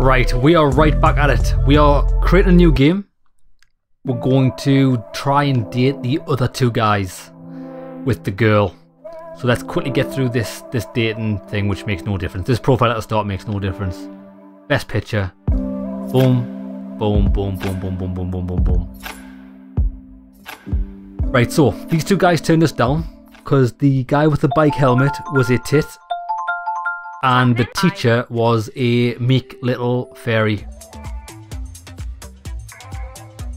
Right, we are right back at it. We are creating a new game. We're going to try and date the other two guys with the girl. So let's quickly get through this dating thing, which makes no difference. This profile at the start makes no difference. Best picture. Boom, boom, boom, boom, boom, boom, boom, boom, boom, boom. Right, so these two guys turned us down because the guy with the bike helmet was a tit and the teacher was a meek little fairy.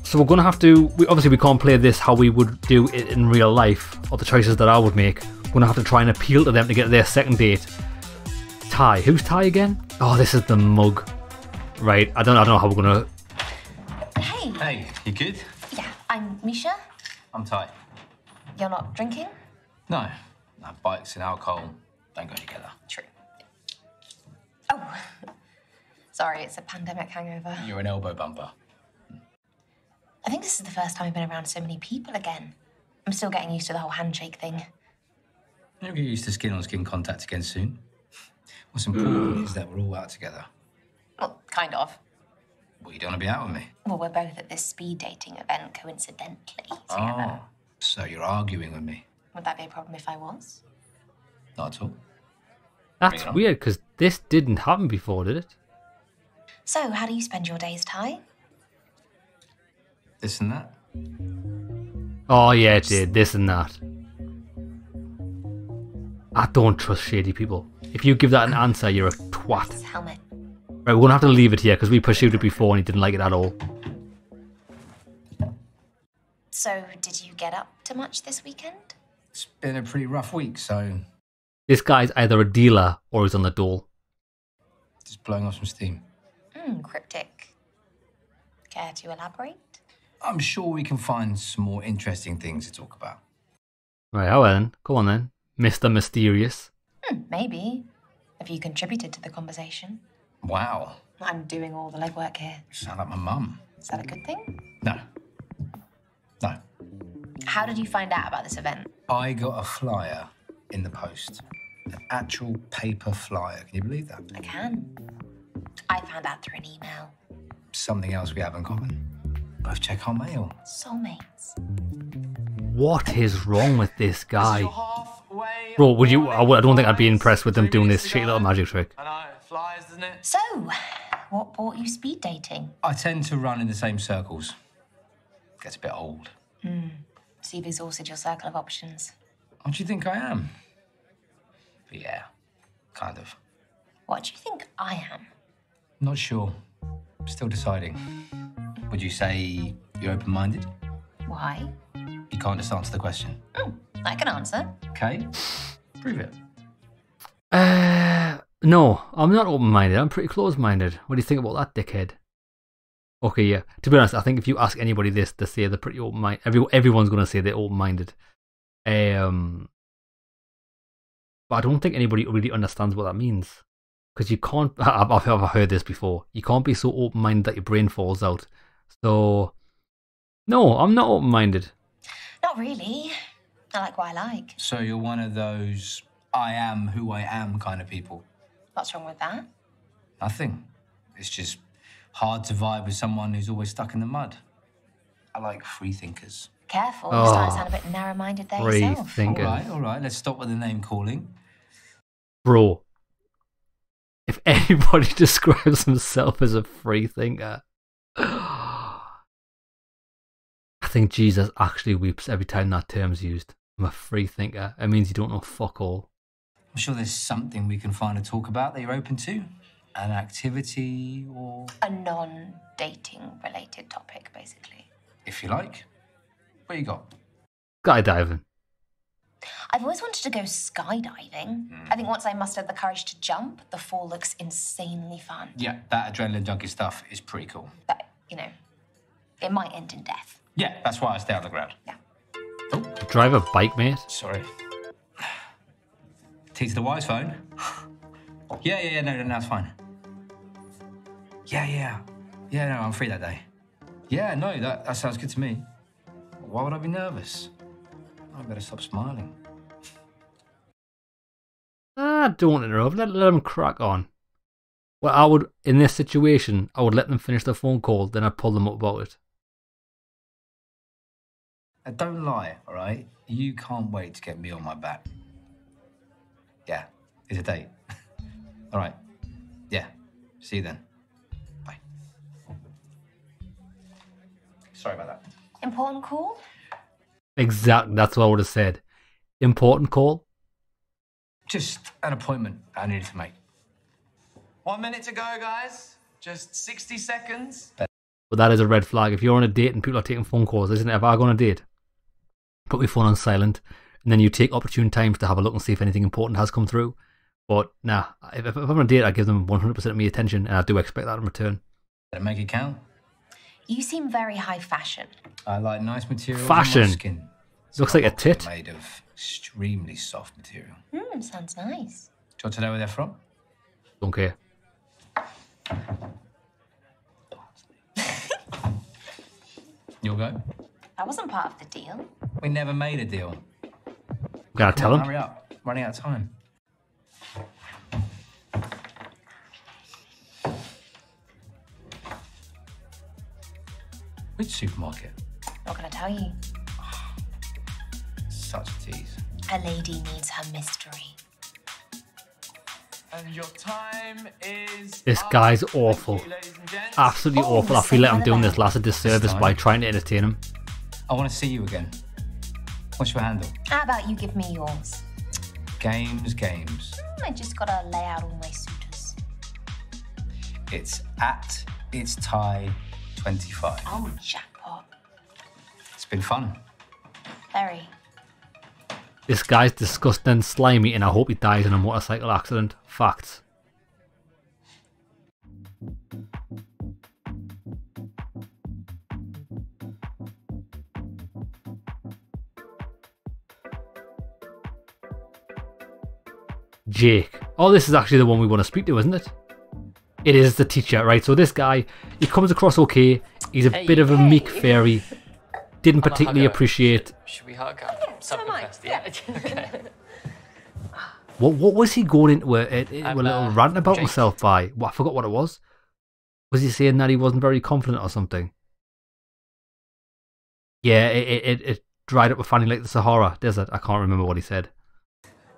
So we're going to have to, obviously we can't play this how we would do it in real life, or the choices that I would make. We're going to have to try and appeal to them to get their second date. Ty. Who's Ty again? Oh, this is the mug. Right, I don't know how we're going to... Hey. Hey, you good? Yeah, I'm Misha. I'm Ty. You're not drinking? No, bikes and alcohol don't go together. True. Oh, sorry, it's a pandemic hangover. You're an elbow bumper. I think this is the first time I've been around so many people again. I'm still getting used to the whole handshake thing. You'll get used to skin-on-skin contact again soon. What's important is that we're all out together. Well, kind of. Well, you don't want to be out with me? Well, we're both at this speed dating event coincidentally together. So you're arguing with me? Would that be a problem if I was? Not at all. That's weird, because this didn't happen before, did it? So, how do you spend your days, Ty? This and that? Oh yeah, it did. This and that. I don't trust shady people. If you give that an answer, you're a twat. This helmet. Right, we're going to have to leave it here, because we pursued it before and he didn't like it at all. So, did you get up to much this weekend? It's been a pretty rough week, so... This guy's either a dealer or he's on the dole. Just blowing off some steam. Cryptic. Care to elaborate? I'm sure we can find some more interesting things to talk about. Right, how then? Go on then. Mr. Mysterious. Maybe. Have you contributed to the conversation? Wow. I'm doing all the legwork here. You sound like my mum. Is that a good thing? No. No. How did you find out about this event? I got a flyer in the post. An actual paper flyer. Can you believe that? I can. I found out through an email. Something else we have in common. Both check our mail. Soulmates. What is wrong with this guy? Bro, would you... I don't think I'd be impressed with them doing this shitty little magic trick. I know, it flies, doesn't it? So, what brought you speed dating? I tend to run in the same circles. Gets a bit old. So you've exhausted your circle of options. What do you think I am? But yeah, kind of. What do you think I am? Not sure. Still deciding. Would you say you're open-minded? Why? You can't just answer the question. I can answer. Okay, prove it. No, I'm not open-minded. I'm pretty close-minded. What do you think about that, dickhead? Okay, yeah. To be honest, I think if you ask anybody this, they say they're pretty open-minded. Everyone's going to say they're open-minded. But I don't think anybody really understands what that means. Because you can't... I've heard this before. You can't be so open-minded that your brain falls out. So... No, I'm not open-minded. Not really. I like what I like. So you're one of those I am who I am kind of people? What's wrong with that? Nothing. It's just hard to vibe with someone who's always stuck in the mud. I like free thinkers. Careful, you're starting to sound a bit narrow-minded there Free yourself. thinker. All right. Let's stop with the name calling. Bro, if anybody describes himself as a free thinker, I think Jesus actually weeps every time that term's used. I'm a free thinker. It means you don't know fuck all. I'm sure there's something we can find to talk about that you're open to. An activity or... A non-dating related topic, basically. If you like. What you got? Skydiving. I've always wanted to go skydiving. I think once I mustered the courage to jump, the fall looks insanely fun. Yeah, that adrenaline junkie stuff is pretty cool. But, it might end in death. Yeah, that's why I stay on the ground. Yeah. Drive a bike, mate. Sorry. T to the Y's phone. Yeah, no, it's fine. Yeah, no, I'm free that day. Yeah, no, that sounds good to me. Why would I be nervous? I better stop smiling. Don't interrupt. Let him crack on. Well, I would, in this situation, I would let them finish the phone call, then I'd pull them up about it. And don't lie, all right? You can't wait to get me on my back. Yeah, it's a date. All right. Yeah. See you then. Bye. Sorry about that. Important call? Exactly, that's what I would have said. Important call? Just an appointment I needed to make. 1 minute to go, guys. Just 60 seconds. But that is a red flag. If you're on a date and people are taking phone calls, isn't it? If I go on a date, put my phone on silent, and then you take opportune times to have a look and see if anything important has come through. But nah, if I'm on a date, I give them 100% of my attention, and I do expect that in return. Better make it count. You seem very high fashion. I like nice material. Fashion. Skin. Looks like a tit. Made of extremely soft material. Sounds nice. Do you want to know where they're from? Don't care. You'll go? That wasn't part of the deal. We never made a deal. Gotta Come tell on, him. hurry up. Running out of time. Which supermarket? Not gonna tell you. Such a tease. A lady needs her mystery. And your time is This up. guy's Thank you, awful. ladies and gents. Absolutely Oh, awful. I feel like I'm say doing hello. this lass a disservice This by time. trying to entertain him. I want to see you again. What's your handle? How about you give me yours? Games. I just gotta lay out all my suitors. It's at its tie 25. Oh, jackpot. It's been fun. Very. This guy's disgusting and slimy, and I hope he dies in a motorcycle accident. Facts. Jake. Oh, this is actually the one we want to speak to, isn't it? It is the teacher, right? So this guy, he comes across okay. He's a bit of a meek fairy. Didn't particularly appreciate... Should we hug? so am I. First, yeah. Okay. What was he going into a little rant about Jake. himself by? Well, I forgot what it was. Was he saying that he wasn't very confident or something? Yeah, it dried up with fanning like the Sahara Desert. I can't remember what he said.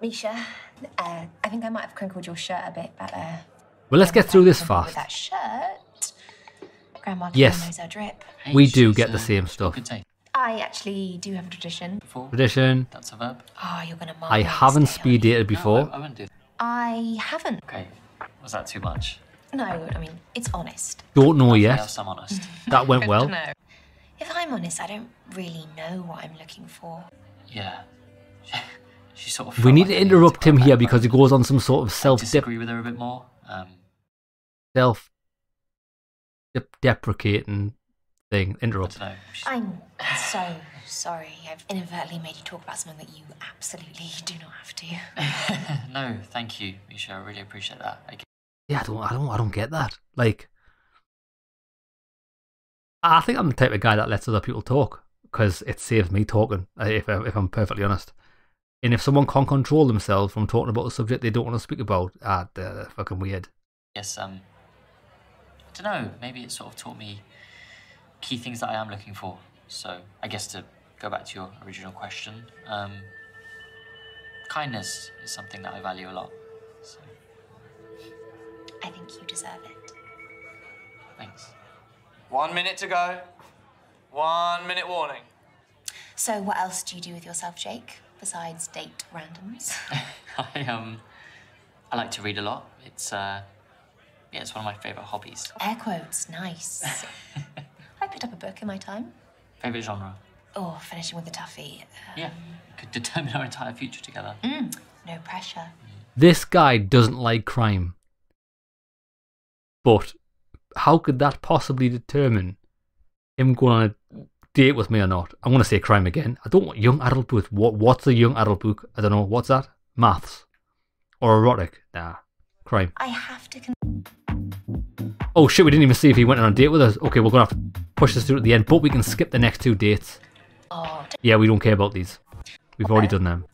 Misha, I think I might have crinkled your shirt a bit, but Well, let's get through this with fast. that shirt, Grandma Yes. knows her drip. Hey, We do she's, get the same stuff. Good day. I actually do have a tradition. Before. Tradition. That's a verb. Oh, you're gonna marvel I at this haven't day, speed aren't you? dated before. No, I wouldn't do that. I haven't. Okay. Was that too much? No, I mean, it's honest. Don't know I yet. have some honest. That went Good well. to know. If I'm honest, I don't really know what I'm looking for. Yeah. She sort of. We felt need like to I needed interrupt go him back, here but because he goes on some sort of I self-deprecating disagree with her a bit more. thing. I Interrupt. don't know. I'm so sorry. I've inadvertently made you talk about something that you absolutely do not have to. No, thank you, Misha. I really appreciate that. Yeah, I don't get that. Like, I think I'm the type of guy that lets other people talk because it saves me talking. If I'm perfectly honest, and if someone can't control themselves from talking about a subject they don't want to speak about, they're fucking weird. Yes. I don't know. Maybe it sort of taught me key things that I am looking for. So I guess to go back to your original question, kindness is something that I value a lot. So I think you deserve it. thanks. 1 minute to go. 1 minute warning. So, what else do you do with yourself, Jake, besides date randoms? I like to read a lot. It's it's one of my favourite hobbies. Air quotes, nice. I picked up a book in my time. Favourite genre? Oh, finishing with a toughie. Yeah, could determine our entire future together. No pressure. This guy doesn't like crime, but how could that possibly determine him going on a date with me or not? I'm going to say crime again. I don't want young adult book. What's a young adult book? I don't know. What's that? Maths or erotic? Nah, crime. I have to. Oh shit, we didn't even see if he went on a date with us. Okay, we're going to have to push this through at the end, but we can skip the next 2 dates. Oh, Yeah, we don't care about these. We've already done them.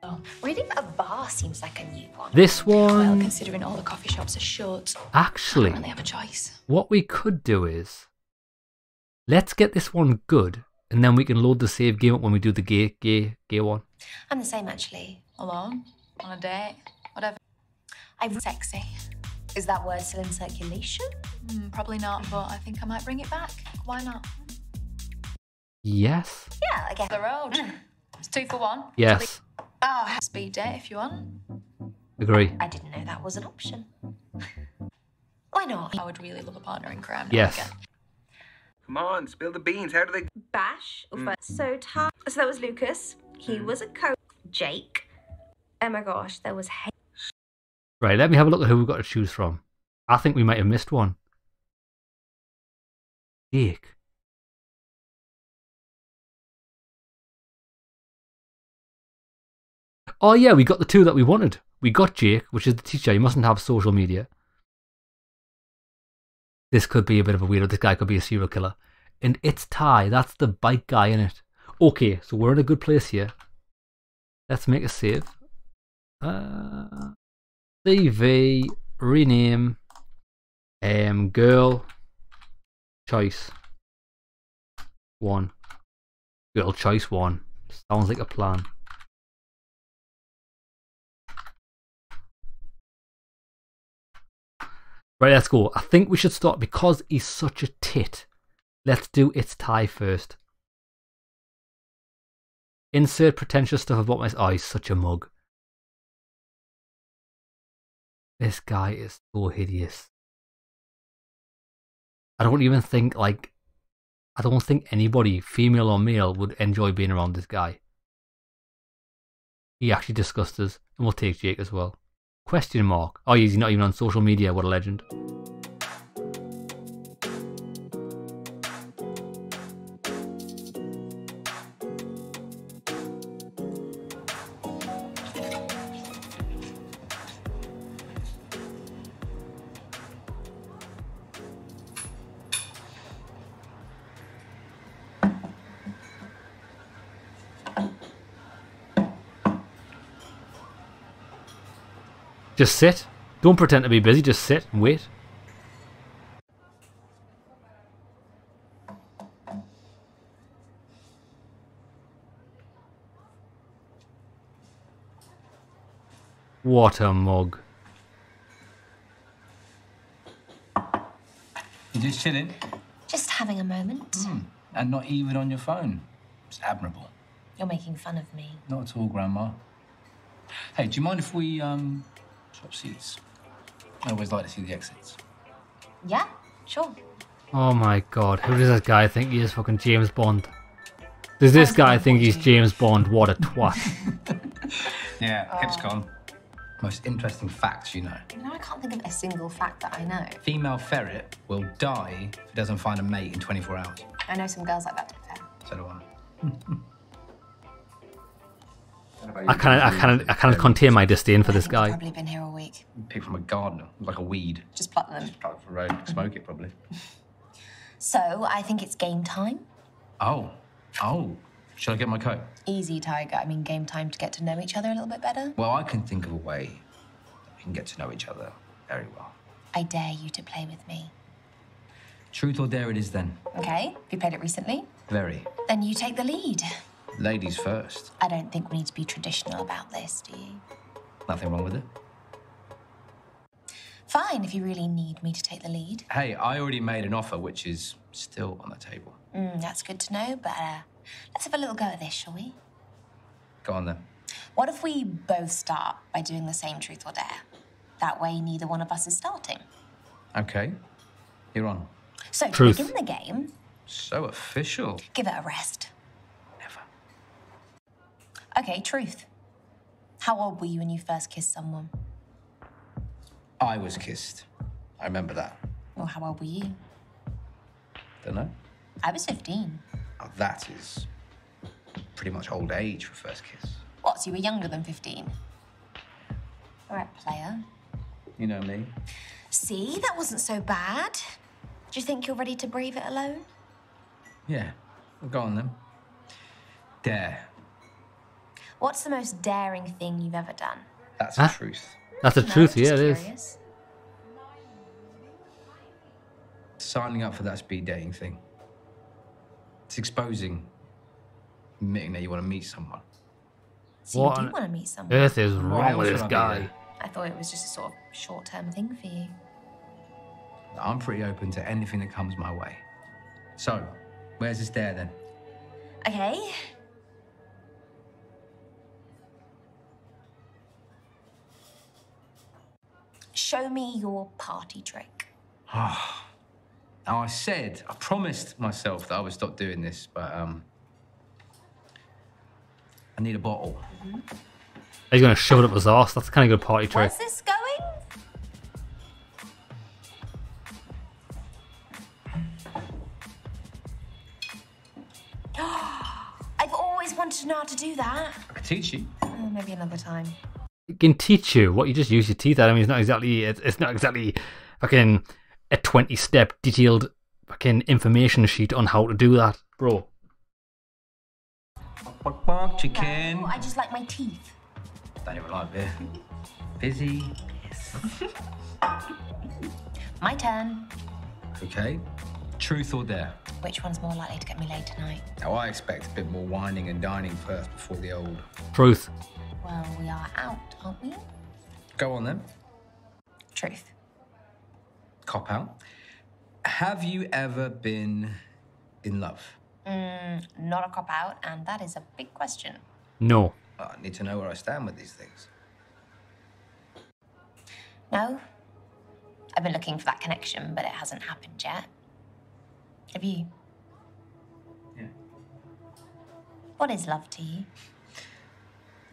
though. Really? A bar seems like a new one. This Well, one, considering all the coffee shops are shut, actually, I don't really have a choice. what we could do is, let's get this one good, and then we can load the save game up when we do the gay one. I'm the same, actually. Alone? On a date? Whatever. I'm sexy. Is that word still in circulation? Probably not, but I think I might bring it back. Why not? Yes. Yeah, I guess. The road. It's 2 for 1. Yes. Oh, speed date if you want. Agree. I didn't know that was an option. Why not? I would really love a partner in crime. Yes. Again. Come on, spill the beans. How do they... Bash. So that was Lucas. He was a coach. Jake. Oh my gosh, there was Right, let me have a look at who we've got to choose from. I think we might have missed one. Jake. Oh yeah, we got the two that we wanted. We got Jake, which is the teacher. He mustn't have social media. This could be a bit of a weirdo. This guy could be a serial killer. And it's Ty. That's the bike guy in it. Okay, so we're in a good place here. Let's make a save. CV, rename, girl, choice 1. Girl choice 1. Sounds like a plan. Right, let's go. I think we should start because he's such a tit. Let's do It's Ty first. Insert pretentious stuff about my... Oh, he's such a mug. This guy is so hideous. I don't even think, like... I don't think anybody, female or male, would enjoy being around this guy. He actually disgusts us. And we'll take Jake as well. Question mark. Oh, he's not even on social media. What a legend. Just sit. Don't pretend to be busy. Just sit and wait. What a mug. You just chilling? Just having a moment. And not even on your phone. It's admirable. You're making fun of me. Not at all, Grandma. Hey, do you mind if we, swap seats? I always like to see the exits. Yeah, sure. Oh my god. Who does this guy think he is? Fucking James Bond. Does this guy think he's James Bond? What a twat. Yeah, hips gone. Most interesting facts you know. I can't think of a single fact that I know. Female ferret will die if it doesn't find a mate in 24 hours. I know some girls like that, to be fair. So do I. I can't contain my disdain for this You've guy. probably been here all week. Picked from a gardener, like a weed. Just pluck them. Just pluck it for road, smoke it probably. So, I think it's game time. Oh. Shall I get my coat? Easy, Tiger. I mean, game time to get to know each other a little bit better. Well, I can think of a way that we can get to know each other very well. I dare you to play with me. Truth or dare it is then. Okay? Have you played it recently? Very. Then you take the lead. Ladies first. I don't think we need to be traditional about this, do you? Nothing wrong with it. Fine, if you really need me to take the lead. Hey, I already made an offer which is still on the table. That's good to know, but let's have a little go at this, shall we? Go on then. What if we both start by doing the same truth or dare? That way, neither one of us is starting. Okay. You're on. So, to Truth. begin the game, So official. give it a rest. Never. Okay, truth. How old were you when you first kissed someone? I was kissed. I remember that. Or how old were you? Don't know. I was 15. Oh, that is pretty much old age for first kiss. What, so you were younger than 15? All right, player. You know me. See, that wasn't so bad. Do you think you're ready to brave it alone? Yeah. Well, go on then. Dare. What's the most daring thing you've ever done? That's the truth. That's the No, truth, just yeah, it is. curious. Signing up for that speed dating thing. It's exposing, admitting that you want to meet someone. So What you do on want to meet someone? Earth is Why wrong with else this would I be guy. there? I thought it was just a sort of short-term thing for you. I'm pretty open to anything that comes my way. So, where's this dare then? Okay. Show me your party trick. Now I promised myself that I would stop doing this, but I need a bottle. He's gonna shove it up his arse. That's kind of good party trick. Where's this going? I've always wanted to know how to do that. I could teach you. Oh, maybe another time. It can teach you what you just use your teeth at. I mean, it's not exactly fucking a 20-step detailed fucking information sheet on how to do that, bro. Chicken. No, I just like my teeth. Don't even like beer. Busy. My turn. Okay. Truth or dare? Which one's more likely to get me laid tonight? Now I expect a bit more whining and dining first before the old. Truth. Well, we are out, aren't we? Go on then. Truth. Cop out. Have you ever been in love? Not a cop out, and that is a big question. No. Well, I need to know where I stand with these things. No. I've been looking for that connection, but it hasn't happened yet. Have you? Yeah. What is love to you?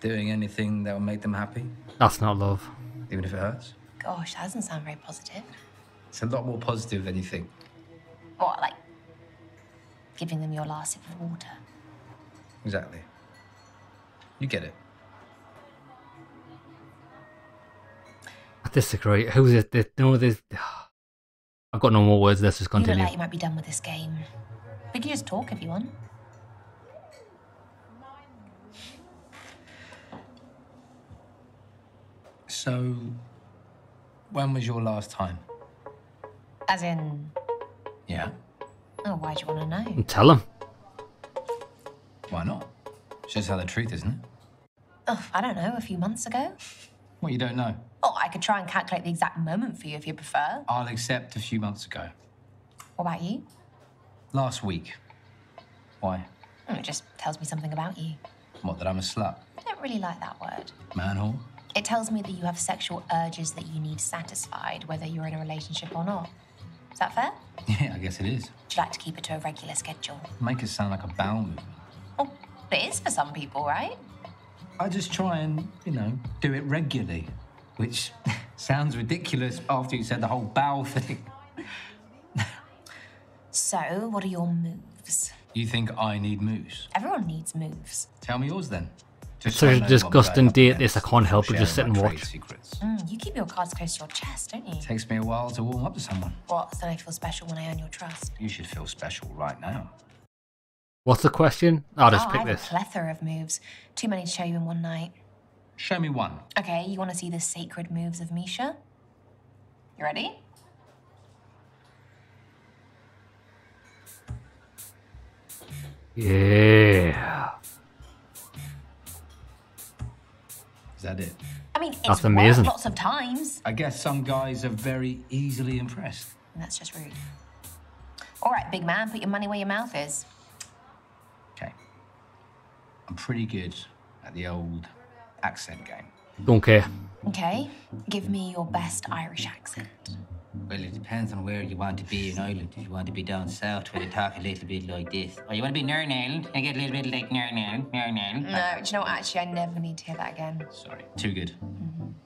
Doing anything that will make them happy, That's not love. even if it hurts. Gosh, that doesn't sound very positive. It's a lot more positive than you think. What, like giving them your last sip of water? Exactly. You get it. I disagree. Who's it? No, there's... I've got no more words. Let's just You look continue. like you might be done with this game. We can just talk if you want. So, when was your last time? As in, Yeah. oh, why do you want to know? Tell him. Why not? It's just how the truth, isn't it? Oh, I don't know, a few months ago? What you don't know? Oh, I could try and calculate the exact moment for you if you prefer. I'll accept a few months ago. What about you? Last week. Why? It just tells me something about you. What, that I'm a slut? I don't really like that word. Manhole? It tells me that you have sexual urges that you need satisfied, whether you're in a relationship or not. Is that fair? Yeah, I guess it is. Would you like to keep it to a regular schedule? Make it sound like a bowel movement. Oh, it is for some people, right? I just try and, do it regularly. Which sounds ridiculous after you said the whole bowel thing. So, what are your moves? You think I need moves? Everyone needs moves. Tell me yours then. It's such a disgusting date. This I can't help but just sit and watch. Secrets. You keep your cards close to your chest, don't you? Takes me a while to warm up to someone. What, so I feel special when I earn your trust? You should feel special right now. What's the question? I'll just I pick have this. a plethora of moves. Too many to show you in one night. Show me one. Okay, you want to see the sacred moves of Misha? You ready? Yeah. Is that it? I mean, it's That's amazing. worked lots of times. I guess some guys are very easily impressed. And that's just rude. All right, big man, put your money where your mouth is. Okay. I'm pretty good at the old accent game. Don't care. Okay, give me your best Irish accent. Well, it depends on where you want to be in Ireland. If you want to be down south where they talk a little bit like this. Or you want to be in Northern Ireland and get a little bit like Northern Ireland. No, do you know what? Actually, I never need to hear that again. Sorry. Too good.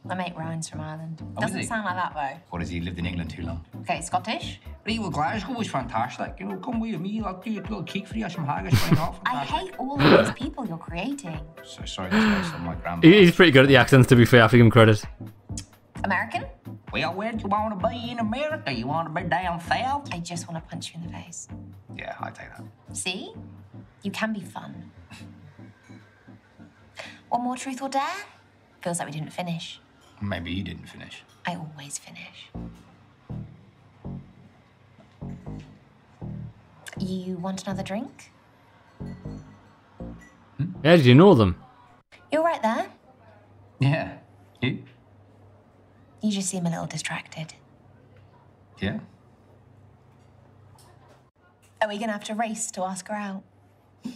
My mate Ryan's from Ireland. Oh, is Doesn't he? sound like that, though. Or has he lived in England too long? Okay, Scottish? Well, Glasgow was fantastic. Come with me. I'll do a little cake for you, some haggis. Why not? I hate all of these people you're creating. So sorry, that's based on my grandma. He's pretty good at the accents, to be fair. I have to give him credit. American? Well, where do you want to be in America? You want to be down south? I just want to punch you in the face. Yeah, I take that. See? You can be fun. One more truth or dare? Feels like we didn't finish. Maybe you didn't finish. I always finish. You want another drink? Yeah, did you know them? You're right there. Yeah. You? You just seem a little distracted. Yeah. Are we gonna have to race to ask her out?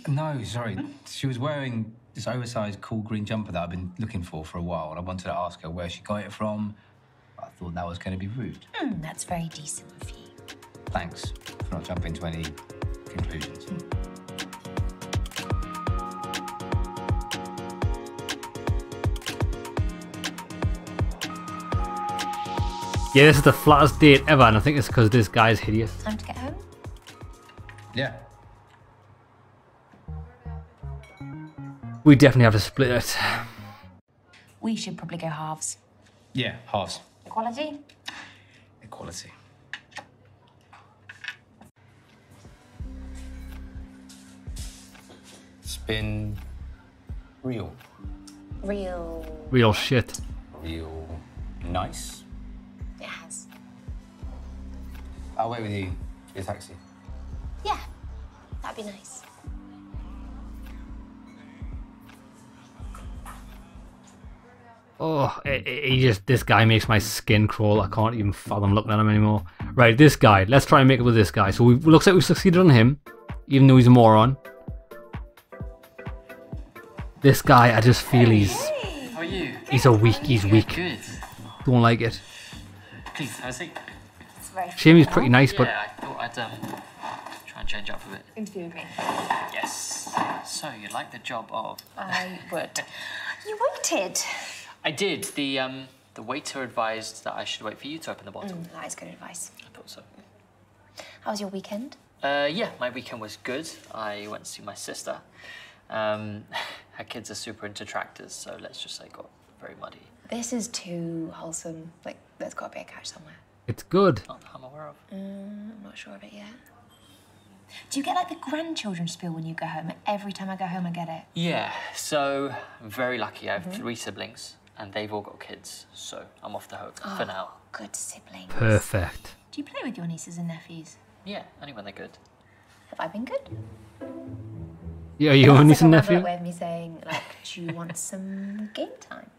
No, sorry. She was wearing this oversized cool green jumper that I've been looking for a while, and I wanted to ask her where she got it from. I thought that was going to be rude. That's very decent of you. Thanks for not jumping to any conclusions. Yeah, this is the flattest date ever, and I think it's because this guy's hideous. Time to get home? Yeah. We definitely have to split it. We should probably go halves. Yeah, halves. Equality? Equality. It's been real. Real shit. Real nice. It has. I'll wait with you for your taxi. Yeah, that'd be nice. Oh, this guy makes my skin crawl. I can't even fathom looking at him anymore. Right, this guy. Let's try and make it with this guy. So it looks like we've succeeded on him, even though he's a moron. This guy, I just feel How are you? he's weak. Good. Don't like it. Please, have a seat. It's very Shame he's pretty nice, but Yeah, I thought I'd try and change up a bit. interview with me. Yes. So, you'd like the job of... I would. You waited. I did. The waiter advised that I should wait for you to open the bottle. That is good advice. I thought so. How was your weekend? Yeah, my weekend was good. I went to see my sister. Her kids are super into tractors, so let's just say got very muddy. This is too wholesome. Like, there's got to be a catch somewhere. it's good. Not that I'm aware of. I'm not sure of it yet. Do you get like the grandchildren spiel when you go home? Every time I go home, I get it. Yeah, so I'm very lucky. I have 3 siblings, and they've all got kids, so I'm off the hook for now. Good siblings. Perfect. Do you play with your nieces and nephews? Yeah, only when they're good. Have I been good? Yeah, are you a niece and That's nephew? a way of me saying, like, do you want some game time?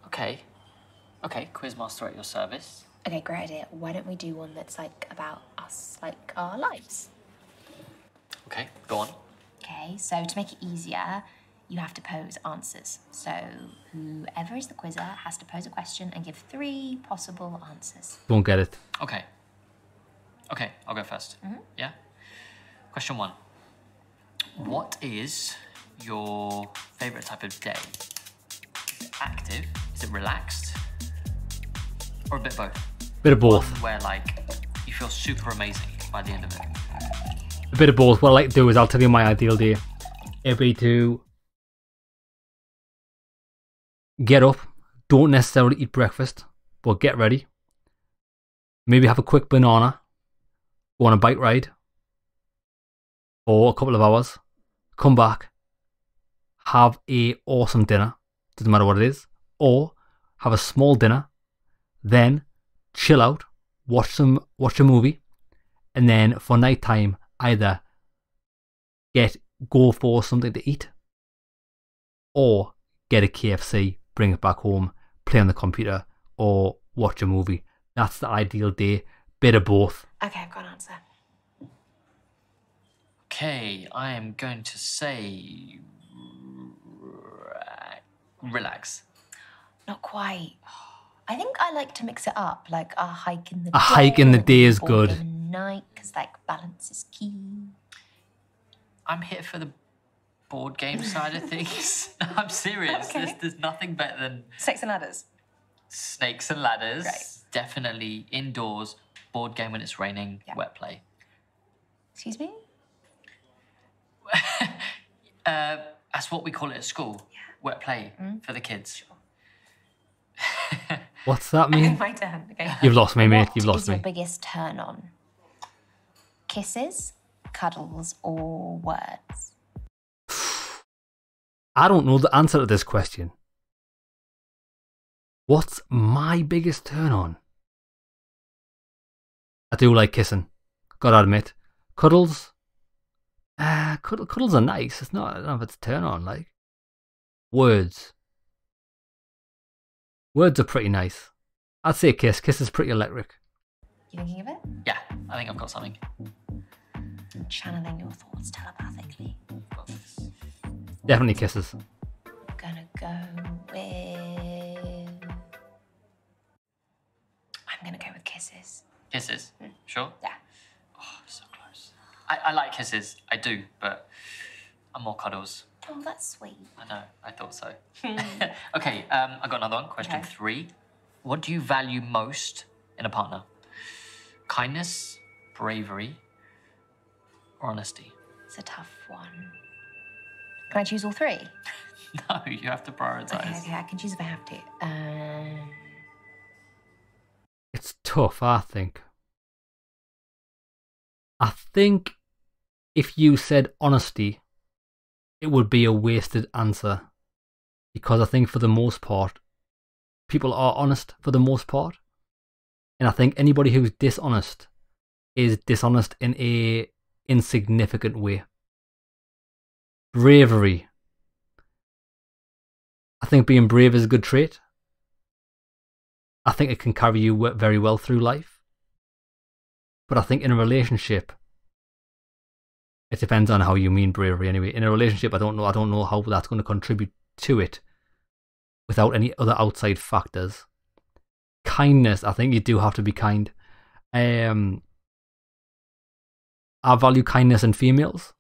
Okay. Okay, Quizmaster at your service. Okay, great idea. Why don't we do one that's like about us, like our lives? Okay, go on. Okay, so to make it easier, you have to pose answers. So whoever is the quizzer has to pose a question and give 3 possible answers. Don't get it. Okay. Okay, I'll go first. Yeah? Question 1. What is your favourite type of day? Is it active? Is it relaxed? Or a bit of both? Bit of both. One where, like, you feel super amazing by the end of it. A bit of both. What I like to do is I'll tell you my ideal day. It'll be to get up, don't necessarily eat breakfast, but get ready. Maybe have a quick banana, go on a bike ride for a couple of hours, come back, have a awesome dinner, doesn't matter what it is, or have a small dinner, then chill out, watch a movie, and then for night time either go for something to eat or get a KFC, bring it back home, play on the computer or watch a movie. That's the ideal day. Bit of both. Okay, I've got an answer. Okay, I am going to say... relax. Not quite. I think I like to mix it up, like a hike in the day. A hike in the day is or good. board game in the night, because like balance is key. I'm here for the board game side of things. I'm serious. Okay. There's nothing better than Snakes and ladders. snakes and ladders. Right. Definitely indoors, board game when it's raining, Yeah. wet play. Excuse me? That's what we call it at school. Yeah. Wet play for the kids. What's that mean? My turn. Okay. You've lost me, mate. You've What lost is your me. biggest turn on? Kisses, cuddles, or words? I don't know the answer to this question. What's my biggest turn on? I do like kissing. Gotta admit. Cuddles? Cuddles are nice. It's not, I don't know if it's a turn on, like. Words. Words are pretty nice. I'd say kiss. Kiss is pretty electric. You thinking of it? Yeah, I think I've got something. Channeling your thoughts telepathically. Got this. Definitely kisses. Gonna go with... I'm gonna go with kisses. Kisses? Sure? Yeah. Oh, so close. I like kisses. I do, but I'm more cuddles. Oh, that's sweet. I know. I thought so. Okay, I got another one. Question 3. What do you value most in a partner? Kindness, bravery, or honesty? It's a tough one. Can I choose all 3? No, you have to prioritize. Okay, I can choose if I have to. It's tough, I think. I think if you said honesty, it would be a wasted answer. Because I think for the most part, people are honest for the most part. And I think anybody who's dishonest is dishonest in a insignificant way. Bravery. I think being brave is a good trait. I think it can carry you very well through life. But I think in a relationship, it depends on how you mean bravery anyway. In a relationship, I don't know how that's going to contribute to it without any other outside factors. Kindness, I think you do have to be kind. I value kindness in females.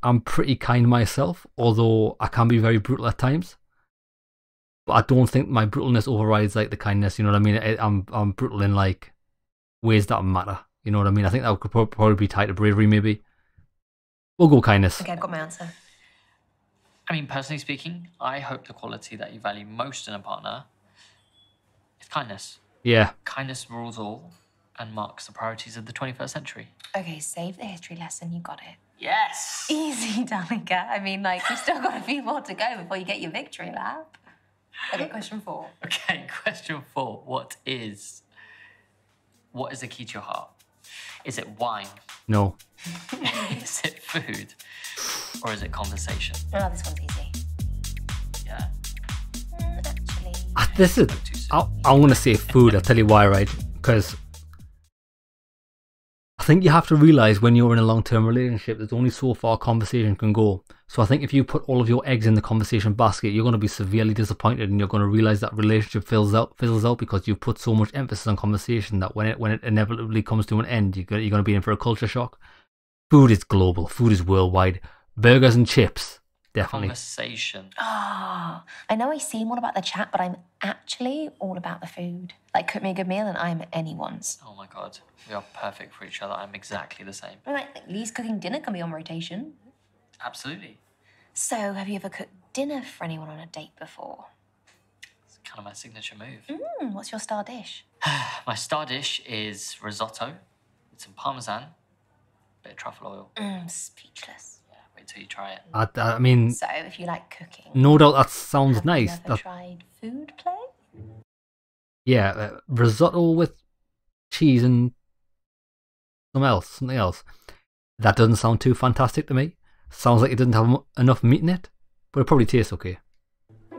I'm pretty kind myself, although I can be very brutal at times. But I don't think my brutalness overrides like the kindness. You know what I mean? I'm brutal in like ways that matter. You know what I mean? I think that could probably be tied to bravery. Maybe we'll go kindness. Okay, I've got my answer. I mean, personally speaking, I hope the quality that you value most in a partner is kindness. Yeah. Kindness rules all and marks the priorities of the 21st century. Okay, save the history lesson. You got it. Yes! Easy, Danica. I mean, like, you've still got a few more to go before you get your victory lap. Okay, question 4. Okay, question 4. What is the key to your heart? Is it wine? No. Is it food? Or is it conversation? Oh, this one's easy. Yeah. Actually... This is... I'm going to say food. I'll tell you why, right? Because I think you have to realise when you're in a long-term relationship, there's only so far conversation can go. So I think if you put all of your eggs in the conversation basket, you're going to be severely disappointed, and you're going to realise that relationship fizzles out because you put so much emphasis on conversation that when it inevitably comes to an end, you're going to be in for a culture shock. Food is global. Food is worldwide. Burgers and chips, definitely. Conversation. Oh, I know I seem all about the chat, but I'm actually all about the food. Like, cook me a good meal and I'm anyone's. Oh my God. We are perfect for each other. I'm exactly the same. Right, at least cooking dinner can be on rotation. Absolutely. So, have you ever cooked dinner for anyone on a date before? It's kind of my signature move. What's your star dish? My star dish is risotto with some parmesan, bit of truffle oil. Speechless. Yeah, wait till you try it. I mean... So, if you like cooking... No doubt that sounds nice. Have you ever tried food play? Yeah, risotto with cheese and something else. That doesn't sound too fantastic to me. Sounds like it doesn't have enough meat in it, but it probably tastes okay.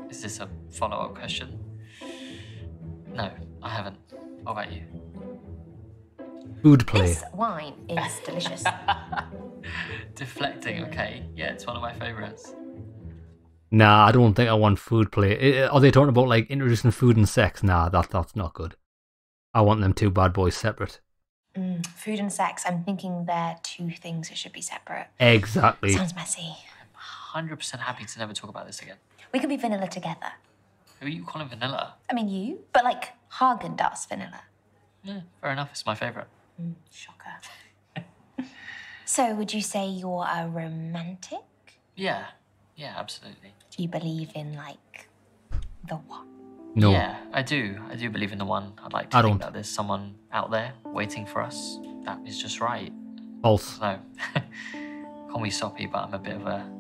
Is this a follow-up question? No, I haven't. What about you? Food play. This wine is delicious. Deflecting, okay. Yeah, it's one of my favourites. Nah, I don't think I want food play. Are they talking about like introducing food and sex? Nah, that's not good. I want them two bad boys separate. Food and sex, I'm thinking they're two things that should be separate. Exactly. Sounds messy. I'm 100% happy to never talk about this again. We can be vanilla together. Who are you calling vanilla? I mean, you, but like Haagen-Dazs vanilla. Yeah, fair enough. It's my favourite. Shocker. So, would you say you're a romantic? Yeah, absolutely. Do you believe in, like, the one? No. Yeah, I do. I do believe in the one. I'd like to think that there's someone out there waiting for us. That is just right. False. No. Call me soppy, but I'm a bit of a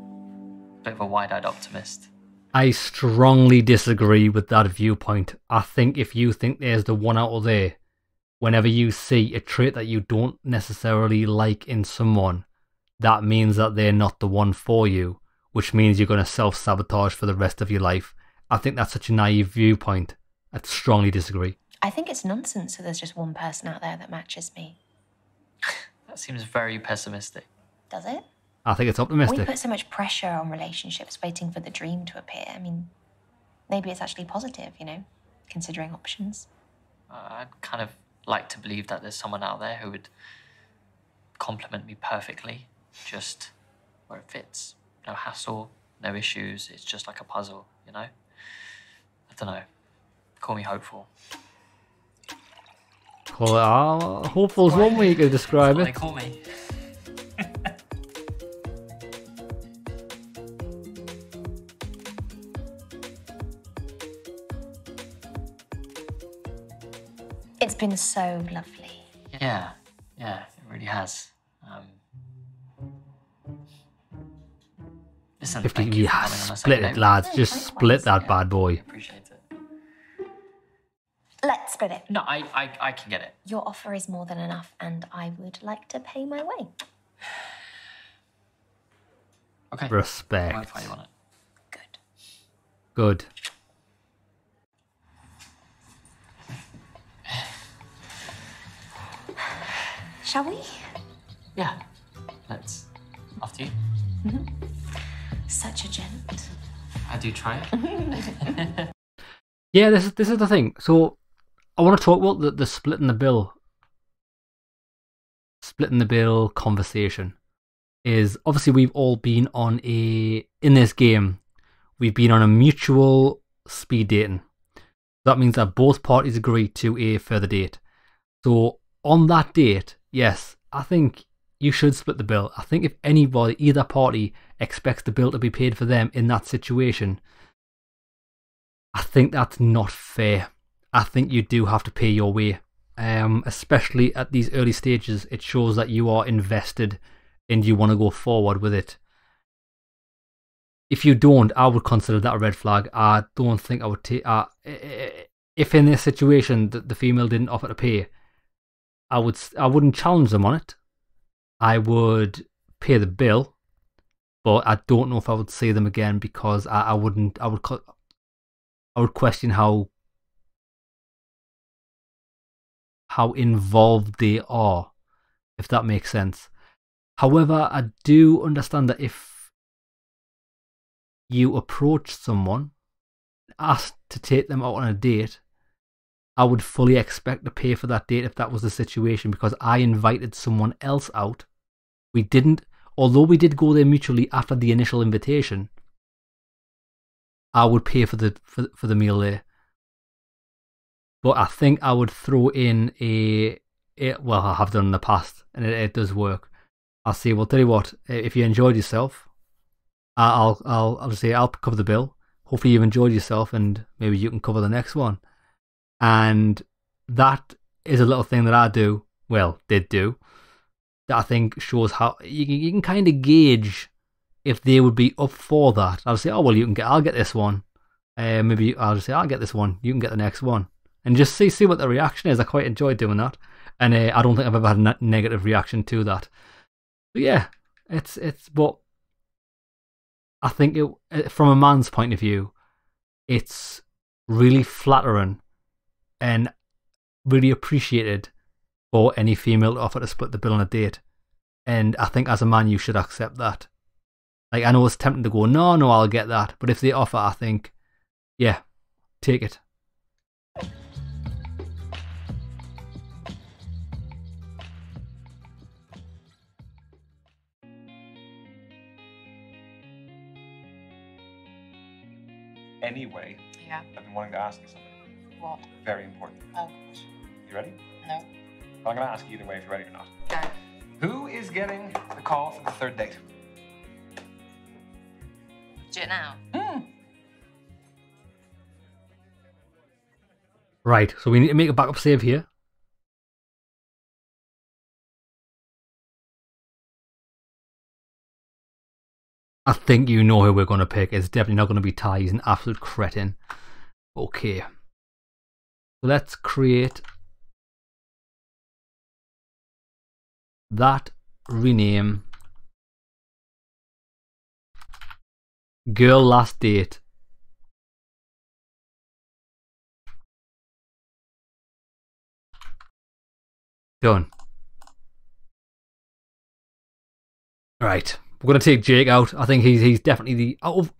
bit of a wide-eyed optimist. I strongly disagree with that viewpoint. I think if you think there's the one out there, whenever you see a trait that you don't necessarily like in someone, that means that they're not the one for you, which means you're going to self-sabotage for the rest of your life. I think that's such a naive viewpoint. I strongly disagree. I think it's nonsense that there's just one person out there that matches me. That seems very pessimistic. Does it? I think it's optimistic. We put so much pressure on relationships waiting for the dream to appear. I mean, maybe it's actually positive, you know, considering options. I'd kind of like to believe that there's someone out there who would complement me perfectly, just where it fits. No hassle, no issues. It's just like a puzzle, you know? I don't know. Call me hopeful. Hopeful's one way you could describe That's it. what they call me. It's been so lovely. Yeah, it really has. Listen, 50, thank you yeah, for coming on a split second it, date. lads. Just split that bad boy. Appreciate it. Let's split it. No, I can get it. Your offer is more than enough, and I would like to pay my way. Okay. Respect. I won't fight you on it. Good. Good. Shall we? Yeah. Let's. After you. Such a gent. I do try it. Yeah, this is the thing. So I want to talk about the splitting the bill. Splitting the bill conversation is obviously we've all been on in this game. We've been on a mutual speed dating. That means that both parties agree to a further date. So on that date, yes, I think you should split the bill. I think if anybody, either party, expects the bill to be paid for them in that situation, I think that's not fair. I think you do have to pay your way. Especially at these early stages, it shows that you are invested and you want to go forward with it. If you don't, I would consider that a red flag. I don't think I would take... if in this situation the female didn't offer to pay, I wouldn't challenge them on it. I would pay the bill, but I don't know if I would see them again because I would question how involved they are, if that makes sense. However, I do understand that if you approach someone, asked to take them out on a date, I would fully expect to pay for that date if that was the situation, because I invited someone else out. Although we did go there mutually after the initial invitation, I would pay for the meal there. But I think I would throw in well, I have done in the past, and it does work. I'll say, well, tell you what, if you enjoyed yourself, I'll just say I'll cover the bill. Hopefully you've enjoyed yourself, and maybe you can cover the next one. And that is a little thing that I do, well, did do, that I think shows how you can kind of gauge if they would be up for that. I'll say, oh, well, I'll get this one. Maybe I'll just say, I'll get this one, you can get the next one. And just see what the reaction is. I quite enjoy doing that. And I don't think I've ever had a negative reaction to that. But yeah, but I think from a man's point of view, it's really flattering and really appreciated for any female to offer to split the bill on a date. And I think as a man, you should accept that. Like, I know it's tempting to go, no, I'll get that. But if they offer, I think, yeah, take it. Anyway, Yeah. I've been wanting to ask you something. What? Very important. Oh, You ready? no. Well, I'm going to ask you either way if you're ready or not. Go. Who is getting the call for the third date? Do it now. Right, so we need to make a backup save here. I think you know who we're going to pick. It's definitely not going to be Ty. He's an absolute cretin. Okay. Let's create that, rename girl last date. Done. Right. We're going to take Jake out. I think he's definitely the out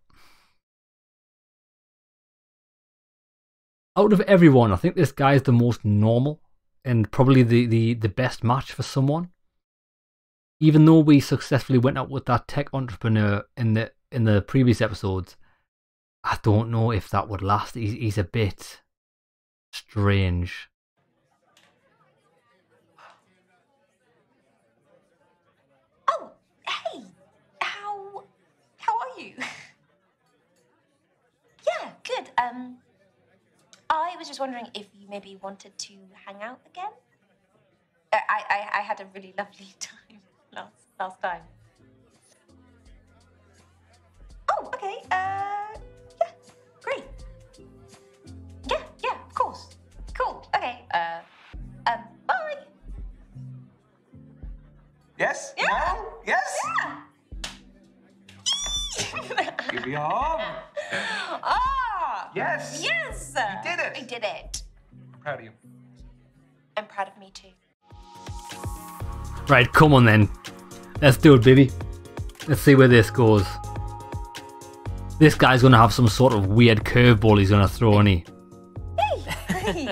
of everyone. I think this guy is the most normal and probably the best match for someone. Even though we successfully went out with that tech entrepreneur in the previous episodes, I don't know if that would last. He's a bit strange. Oh, hey, how are you? Yeah, good. I was just wondering if you maybe wanted to hang out again. I had a really lovely time last time. Oh, okay. Yeah, great. Yeah, of course. Cool. Okay. Bye. Yes? Yeah. No? Yes? Yeah. Give me a hug. Ah. Yes. Yes. You did it. I did it. I'm proud of you. I'm proud of me too. Right, come on then. Let's do it, baby. Let's see where this goes. This guy's going to have some sort of weird curveball he's going to throw, isn't he? Hey.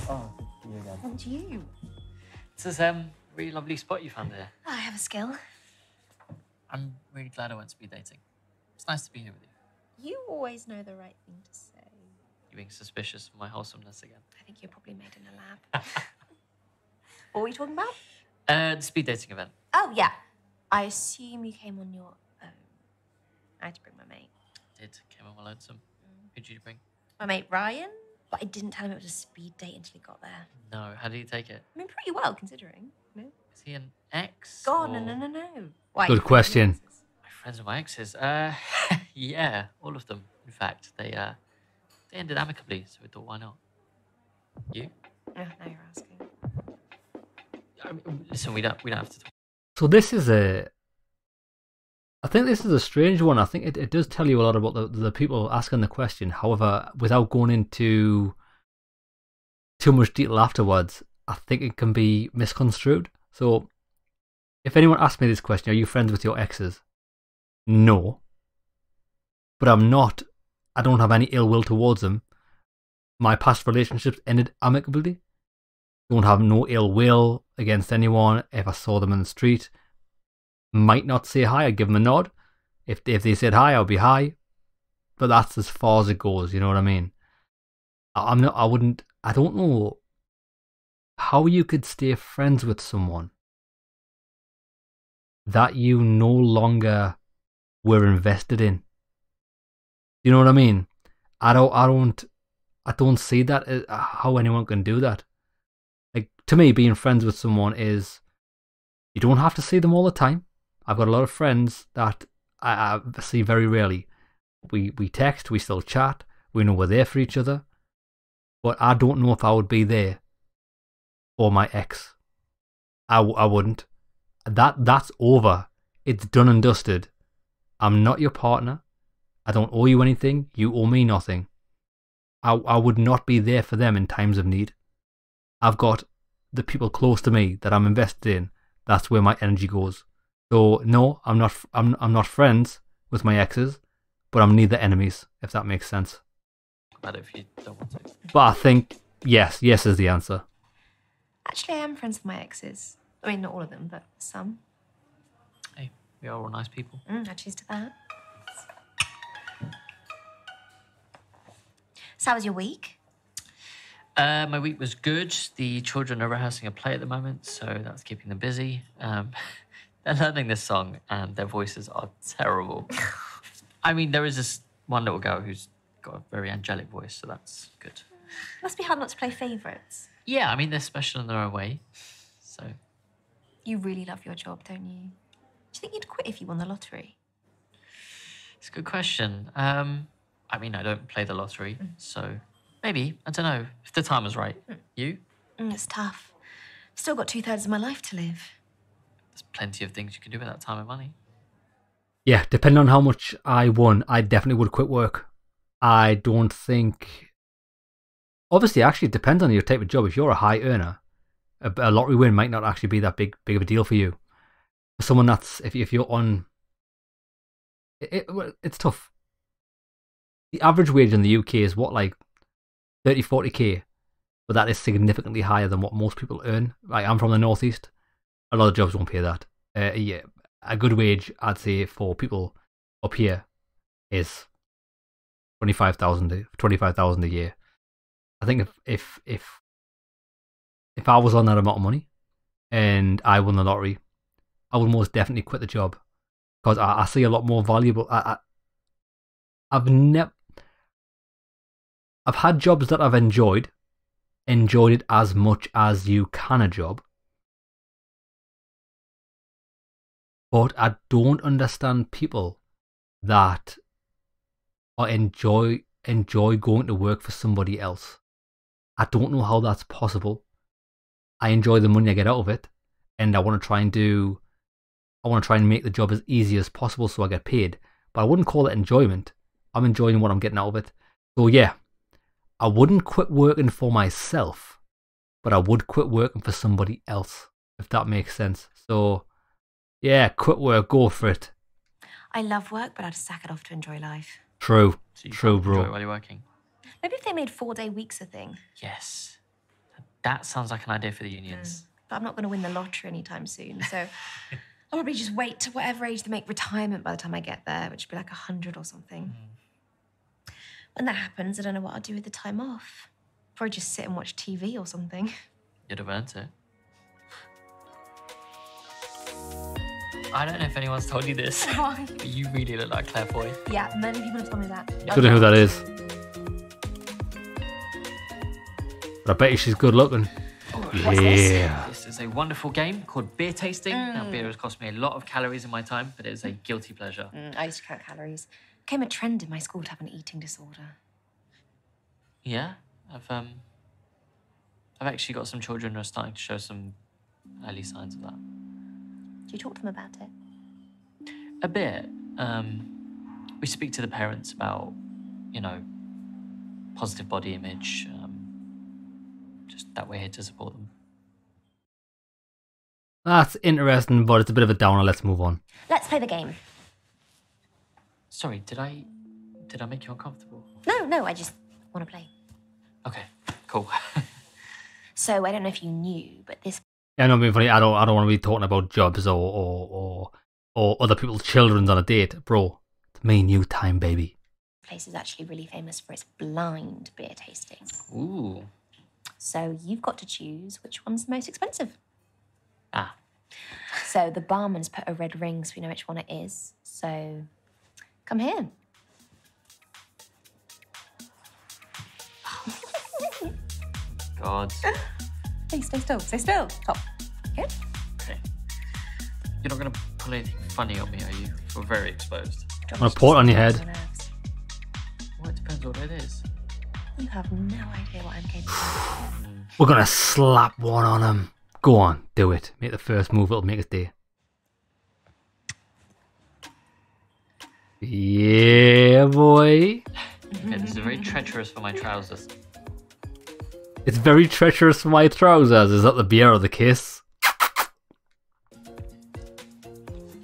Oh, you again. And you. This is a really lovely spot you found here. I have a skill. I'm really glad I went speed dating. It's nice to be here with you. You always know the right thing to say. You're being suspicious of my wholesomeness again. I think you're probably made in a lab. What were we talking about? The speed dating event. Oh, yeah. I assume you came on your own. I had to bring my mate. Did. Came on my lonesome. Who'd you bring? My mate Ryan. But I didn't tell him it was a speed date until he got there. No. How did he take it? I mean, pretty well, considering. No? Is he an ex? God, or- no. Why, Good you question. My friends are my exes. Yeah, all of them. In fact, they ended amicably, so we thought, why not? You? Oh, now you're asking. I mean, listen, we don't have to talk. So I think this is a strange one. I think it does tell you a lot about the people asking the question. However, without going into too much detail afterwards, I think it can be misconstrued. So if anyone asks me this question, are you friends with your exes? No. But I don't have any ill will towards them. My past relationships ended amicably. Don't have no ill will against anyone. If I saw them in the street, might not say hi, I'd give them a nod. If they said hi, I'll be hi. But that's as far as it goes, you know what I mean? I don't know how you could stay friends with someone that you no longer were invested in. You know what I mean? I don't see that as how anyone can do that. Like, to me, being friends with someone is, you don't have to see them all the time. I've got a lot of friends that I see very rarely. We text, we still chat, we know we're there for each other. But I don't know if I would be there for my ex. I wouldn't. That's over. It's done and dusted. I'm not your partner. I don't owe you anything. You owe me nothing. I would not be there for them in times of need. I've got the people close to me that I'm invested in. That's where my energy goes. So no, I'm not friends with my exes, but I'm neither enemies, if that makes sense. But if you don't want to. But I think yes is the answer. Actually, I am friends with my exes. I mean, not all of them, but some. Hey, we are all nice people. I cheers to that. So how was your week? My week was good. The children are rehearsing a play at the moment, so that's keeping them busy. They're learning this song, and their voices are terrible. I mean, there is this one little girl who's got a very angelic voice, so that's good. It must be hard not to play favourites. Yeah, I mean, they're special in their own way, so... You really love your job, don't you? you think you'd quit if you won the lottery? It's a good question. I mean, I don't play the lottery, so maybe. I don't know. If the time was right. You? It's tough. Still got 2/3 of my life to live. There's plenty of things you can do with that time and money. Yeah, depending on how much I won, I definitely would quit work. I don't think... Obviously, actually, it depends on your type of job. If you're a high earner, a lottery win might not actually be that big of a deal for you. For someone that's... If you're on... It's tough. The average wage in the UK is what, like 30, 40k? But that is significantly higher than what most people earn. Like, I'm from the northeast. A lot of jobs won't pay that. Yeah, a good wage, I'd say, for people up here is 25,000 a year. I think if I was on that amount of money and I won the lottery, I would most definitely quit the job, because I see a lot more valuable. I've had jobs that I've enjoyed it as much as you can a job, but I don't understand people that enjoy going to work for somebody else. I don't know how that's possible. I enjoy the money I get out of it, and I want to try and make the job as easy as possible so I get paid. But I wouldn't call it enjoyment. I'm enjoying what I'm getting out of it. So yeah, I wouldn't quit working for myself, but I would quit working for somebody else, if that makes sense. So yeah, quit work, go for it. I love work, but I'd sack it off to enjoy life. True, So you true, can't bro. enjoy it while you're working. Maybe if they made 4-day weeks a thing. Yes. That sounds like an idea for the unions. But I'm not going to win the lottery anytime soon, so I'll probably just wait to whatever age they make retirement by the time I get there, which would be like 100 or something. When that happens, I don't know what I'll do with the time off. Probably just sit and watch TV or something. You'd have earned it. I don't know if anyone's told you this, Why? but you really look like Claire Foy. Yeah, many people have told me that. I don't know who that is, but I bet you she's good looking. Yeah. This is a wonderful game called beer tasting. Now, beer has cost me a lot of calories in my time, but it is a guilty pleasure. I used to count calories. It became a trend in my school to have an eating disorder. Yeah, I've actually got some children who are starting to show some early signs of that. Do you talk to them about it? A bit. We speak to the parents about, positive body image. Just that we're here to support them. That's interesting, but it's a bit of a downer. Let's move on. Let's play the game. Sorry, did I make you uncomfortable? No, I just want to play. Okay, cool. So I don't know if you knew, but this Yeah, no, being funny. I don't want to be talking about jobs or other people's children's on a date, bro. It's me and you time, baby. place is actually really famous for its blind beer tasting. Ooh. So you've got to choose which one's the most expensive. Ah. So the barman's put a red ring so we know which one it is. So come here. God. Hey, stay still. Stay still. Top. Okay. Okay. You're not going to pull anything funny on me, are you? We're very exposed. I'm going to pour it on your head. Well, it depends what it is. You have no idea what I'm capable of. We're going to slap one on him. Go on, do it. Make the first move, it'll make us day. Yeah, boy. Okay, this is very treacherous for my trousers. It's very treacherous for my trousers. Is that the beer or the kiss?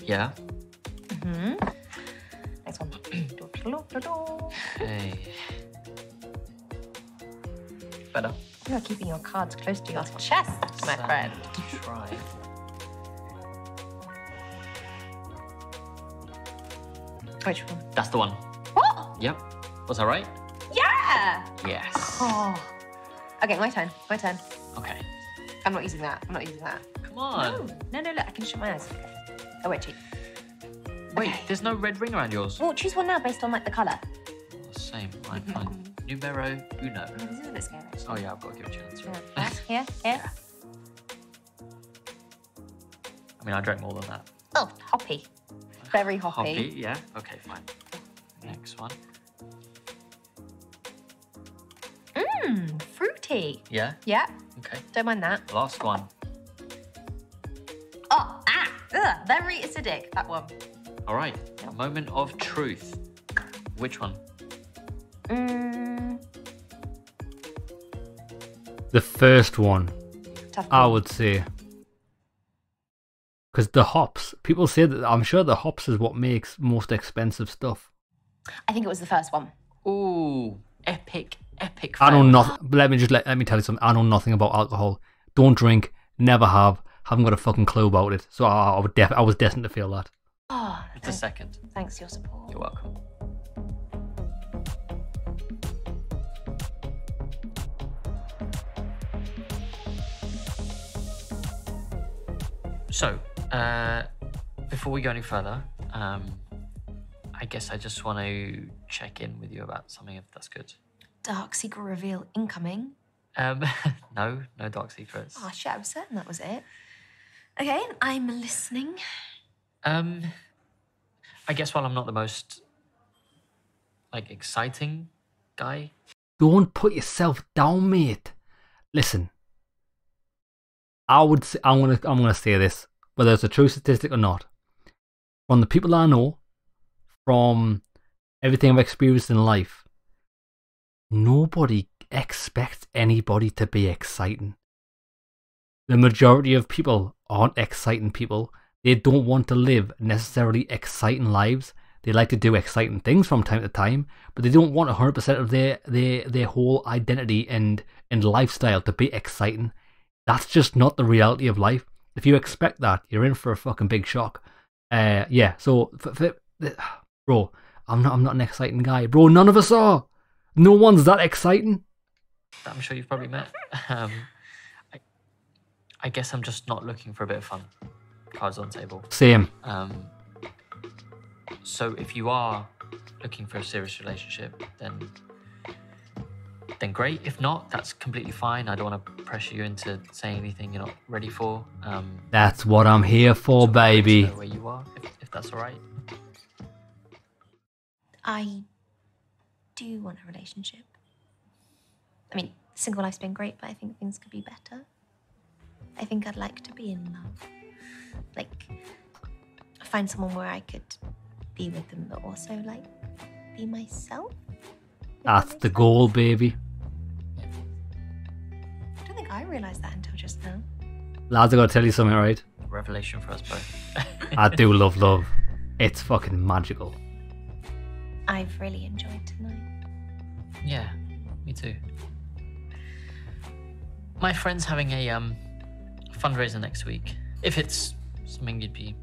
Yeah. Mm-hmm. Next one. Hey. Better. You are keeping your cards close to your chest, my friend. Try. Which one? That's the one. What? Yep. Was that right? Yeah! Yes. Oh. Okay, my turn. My turn. Okay. I'm not using that. I'm not using that. Come on. No, look, I can shut my eyes. Oh, wait, cheat. Wait, Okay. there's no red ring around yours. Well, choose one now based on, like, the colour. Same. Right, fine. Numero uno. This is a bit scary, actually. Oh, yeah, I've got to give it a chance. Yeah. Here. I mean, I drank more than that. Oh, hoppy. Very hoppy. Hoppy, yeah. Okay, fine. Next one. Mmm, fruity. Yeah? Yeah, Okay. don't mind that. Last one. Oh, very acidic, that one. All right. Moment of truth. Which one? The first one, Tough I one. would say. Because the hops, people say that, I'm sure the hops is what makes most expensive stuff. I think it was the first one. Ooh, epic fail. I know nothing. Let me tell you something. I know nothing about alcohol. Don't drink. Never have. Haven't got a fucking clue about it. So I was destined to feel that. Oh, It's the second. thanks for your support. You're welcome. So, before we go any further, I guess I just want to check in with you about something, if that's good. Dark secret reveal incoming. No dark secrets. Oh shit, I was certain that was it. Okay, I'm listening. I guess while I'm not the most exciting guy. Don't put yourself down, mate. Listen, I'm gonna say this, whether it's a true statistic or not. From the people I know, from everything I've experienced in life, nobody expects anybody to be exciting. The majority of people aren't exciting people. They don't want to live necessarily exciting lives. They like to do exciting things from time to time, but they don't want 100% of their whole identity and lifestyle to be exciting. That's just not the reality of life. If you expect that, you're in for a fucking big shock. Yeah. So, bro, I'm not an exciting guy, bro. None of us are. No one's that exciting. I'm sure you've probably met. I guess I'm just not looking for a bit of fun. Cards on the table. Same. So if you are looking for a serious relationship, then great. If not, that's completely fine. I don't want to pressure you into saying anything you're not ready for. That's what I'm here for, baby. Know where you are, if that's all right. I do want a relationship. I mean, single life's been great, but I think things could be better. I think I'd like to be in love. Find someone where I could be with them, but also, be myself. That's the goal, baby. I don't think I realised that until just now. Lads, I gotta tell you something, right? Revelation for us both. I do love love. It's fucking magical. I've really enjoyed tonight. Yeah, me too. My friend's having a fundraiser next week. If it's something you'd be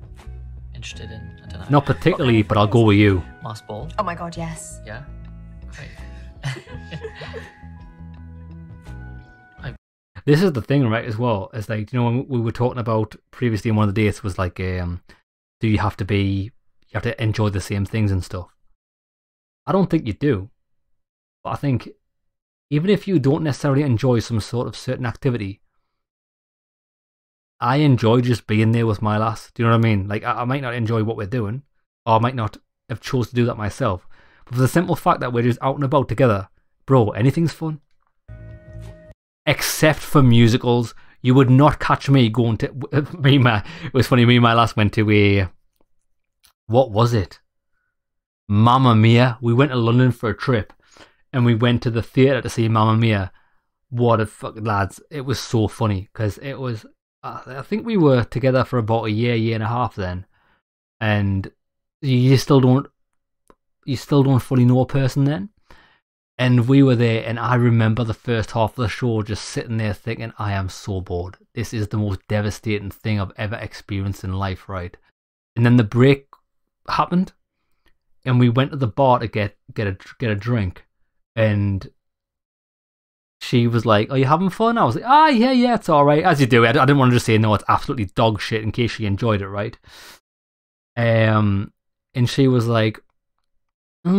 interested in, I don't know. Not particularly, but I'll go with you. Mass ball. Oh my god, yes. Yeah. Great. This is the thing, right, as well. It's when we were talking about previously in one of the dates was do you have to enjoy the same things and stuff. I don't think you do. But I think even if you don't necessarily enjoy some sort of certain activity, I enjoy just being there with my lass. Do you know what I mean? I might not enjoy what we're doing, or I might not have chose to do that myself. But for the simple fact that we're just out and about together, bro, anything's fun. Except for musicals. You would not catch me going to... It was funny, me and my lass went to a... What was it? Mamma Mia. We went to London for a trip, and we went to the theatre to see Mamma Mia. What a fuck, lads. It was so funny, because it was... I think we were together for about a year and a half then, and you still don't fully know a person then. And we were there, and I remember the first half of the show just sitting there thinking, I am so bored. This is the most devastating thing I've ever experienced in life, right? And then the break happened, and we went to the bar to get a drink, and she was like, are you having fun? I was like, yeah, it's alright. As you do. I didn't want to just say, no, it's absolutely dog shit in case she enjoyed it, right? And she was like, I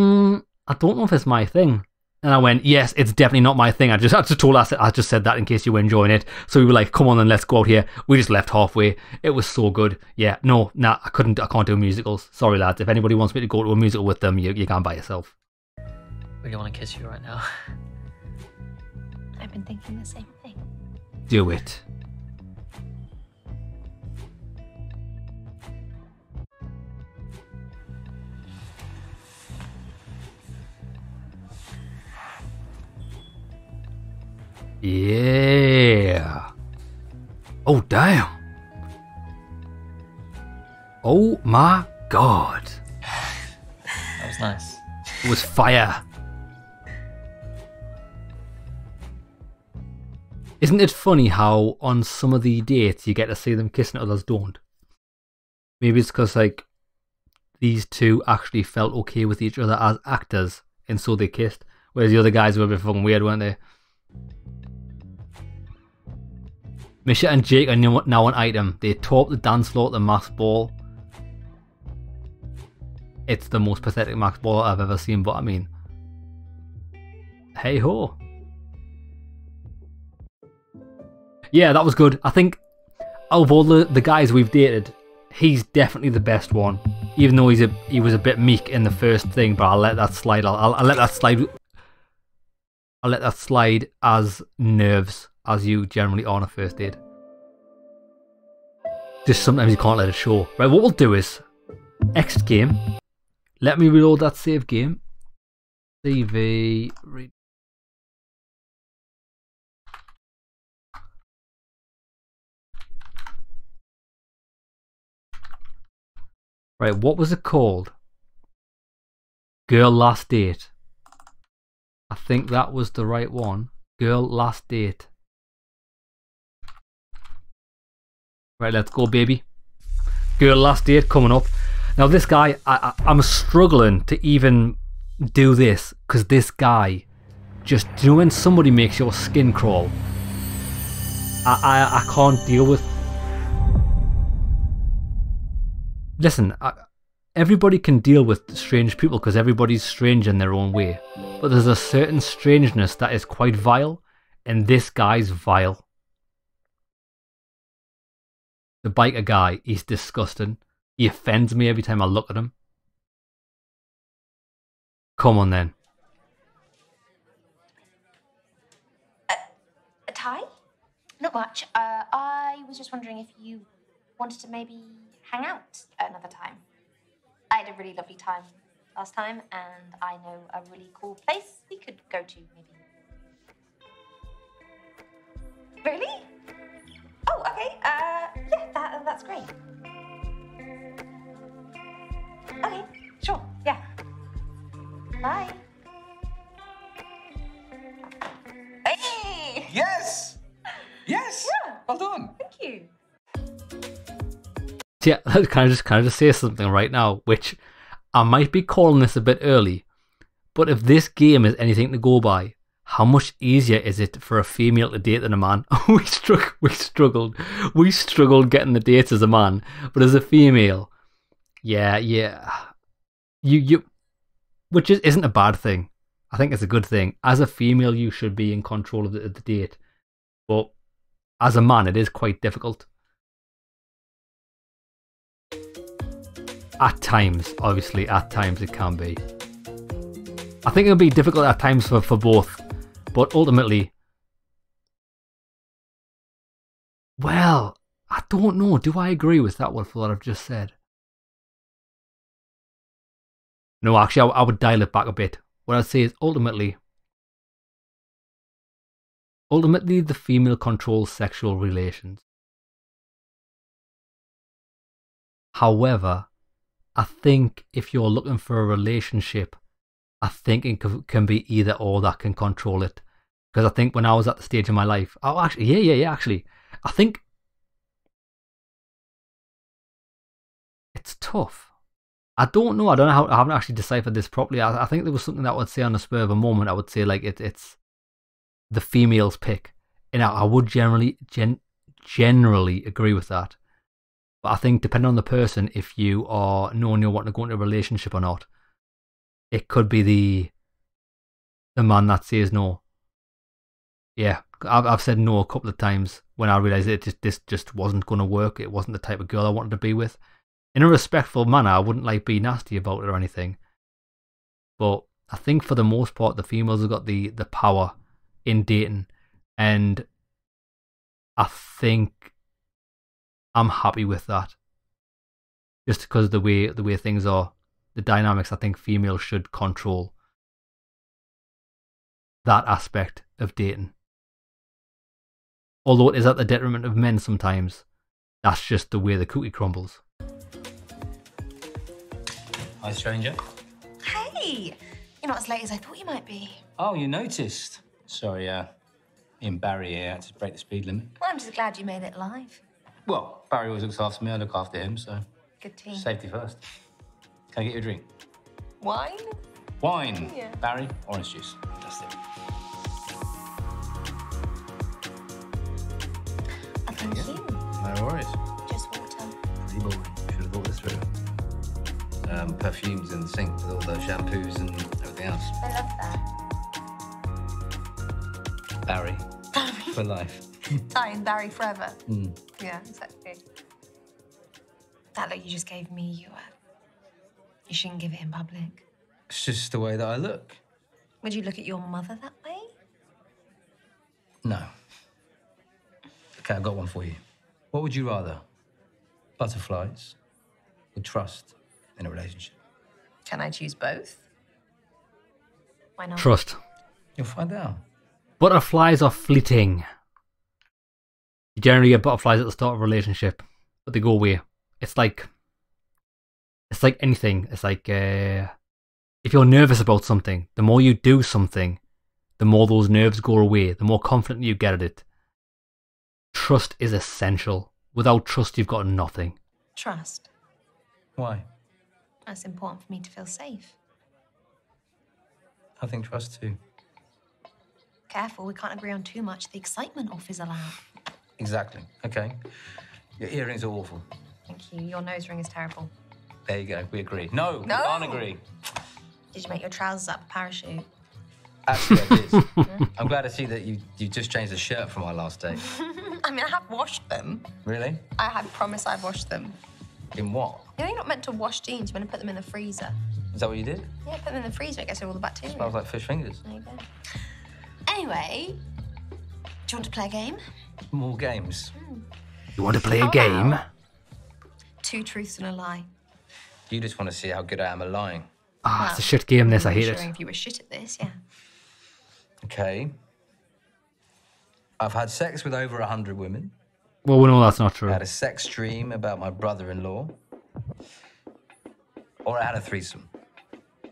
don't know if it's my thing. And I went, yes, it's definitely not my thing. I just told us, I just said that in case you were enjoying it. So we were like, come on then, let's go out here. We just left halfway. It was so good. Yeah, no, nah, I can't do musicals. Sorry lads, if anybody wants me to go to a musical with them, you can by yourself. Really want to kiss you right now. I've been thinking the same thing. Do it. Yeah. Oh, damn. Oh my god. That was nice. It was fire. Isn't it funny how on some of the dates you get to see them kissing, others don't? Maybe it's because like these two actually felt okay with each other as actors, and so they kissed. Whereas the other guys were a bit fucking weird, weren't they? Misha and Jake are now an item. They tore up the dance floor at the masked ball. It's the most pathetic masked ball I've ever seen, but I mean, hey ho. Yeah, that was good. I think out of all the guys we've dated, he's definitely the best one. Even though he was a bit meek in the first thing, but I'll let that slide. I'll let that slide. I'll let that slide as nerves as you generally are on a first date. Just sometimes you can't let it show. Right, what we'll do is next game. Let me reload that save game. CV. Right, what was it called? Girl Last Date. I think that was the right one. Girl Last Date. Right, let's go, baby. Girl Last Date coming up. Now, this guy, I'm struggling to even do this because this guy, just, you know, when somebody makes your skin crawl, I can't deal with. Listen, everybody can deal with strange people because everybody's strange in their own way. But there's a certain strangeness that is quite vile, and this guy's vile. The biker guy, he's disgusting. He offends me every time I look at him. Come on then. A tie? Not much. I was just wondering if you wanted to maybe hang out another time. I had a really lovely time last time, and I know a really cool place we could go to, maybe. Really? Oh, okay. Yeah, that's great. Okay, sure, yeah. Bye. Hey! Yes! Yes! Yeah. Well done. Thank you. Yeah, can I just say something right now, which I might be calling this a bit early, but if this game is anything to go by, how much easier is it for a female to date than a man? we struggled getting the dates as a man, but as a female, yeah, you, which isn't a bad thing. I think it's a good thing. As a female, you should be in control of the date, but as a man, it is quite difficult. At times, obviously, at times it can be. I think it'll be difficult at times for both, but ultimately, well, I don't know. Do I agree with that one for what I've just said? No, actually, I would dial it back a bit. What I'd say is ultimately, the female controls sexual relations. However, I think if you're looking for a relationship, I think it can be either or that can control it. Because I think when I was at the stage in my life, oh, actually, yeah, actually, I think it's tough. I don't know. I haven't actually deciphered this properly. I think there was something that I would say on the spur of a moment. I would say like it's the female's pick, and I would generally agree with that. But I think depending on the person, if you are knowing you're wanting to go into a relationship or not, it could be the man that says no. Yeah, I've said no a couple of times when I realised this just wasn't going to work. It wasn't the type of girl I wanted to be with. In a respectful manner, I wouldn't like be nasty about it or anything. But I think for the most part, the females have got the power in dating, and I think I'm happy with that. Just because of the way things are, the dynamics, I think females should control that aspect of dating. Although it is at the detriment of men sometimes, that's just the way the cookie crumbles. Hi, stranger. Hey! You're not as late as I thought you might be. Oh, you noticed? Sorry, me and Barry here had to break the speed limit. Well, I'm just glad you made it live. Well, Barry always looks after me, I look after him, so... Good team. Safety first. Can I get you a drink? Wine? Wine. Yeah. Barry, orange juice. Fantastic. Thank you. No worries. Just water. Pretty boring. Should have thought this through. Perfumes in the sink with all those shampoos and everything else. I love that. Barry. For life. Ty and Barry forever. Mm. Yeah, exactly. That look you just gave me, you shouldn't give it in public. It's just the way that I look. Would you look at your mother that way? No. Okay, I've got one for you. What would you rather? Butterflies or trust in a relationship? Can I choose both? Why not? Trust. You'll find out. Butterflies are fleeting. You generally get butterflies at the start of a relationship, but they go away. It's like anything. It's like if you're nervous about something, the more you do something, the more those nerves go away, the more confident you get at it. Trust is essential. Without trust, you've got nothing. Trust. Why? That's important for me to feel safe. I think trust too. Careful, we can't agree on too much. The excitement off is allowed. Exactly. Okay. Your earrings are awful. Thank you. Your nose ring is terrible. There you go. We agree. No, we No. can't agree. Did you make your trousers up a parachute? Actually, I did. I'm glad to see that you just changed the shirt from our last date. I mean, I have washed them. Really? I had promised I'd washed them. In what? You know, you're not meant to wash jeans. You're meant to put them in the freezer. Is that what you did? Yeah, put them in the freezer. It gets rid of all the bacteria. Smells like fish fingers. There you go. Anyway, do you want to play a game? More games. You want to play a game? 2 truths and a lie. You just want to see how good I am at lying. Ah, it's a shit game, this. I hate it. If you were shit at this, yeah. Okay. I've had sex with over 100 women. Well, we know that's not true. I had a sex dream about my brother-in-law. Or I had a threesome.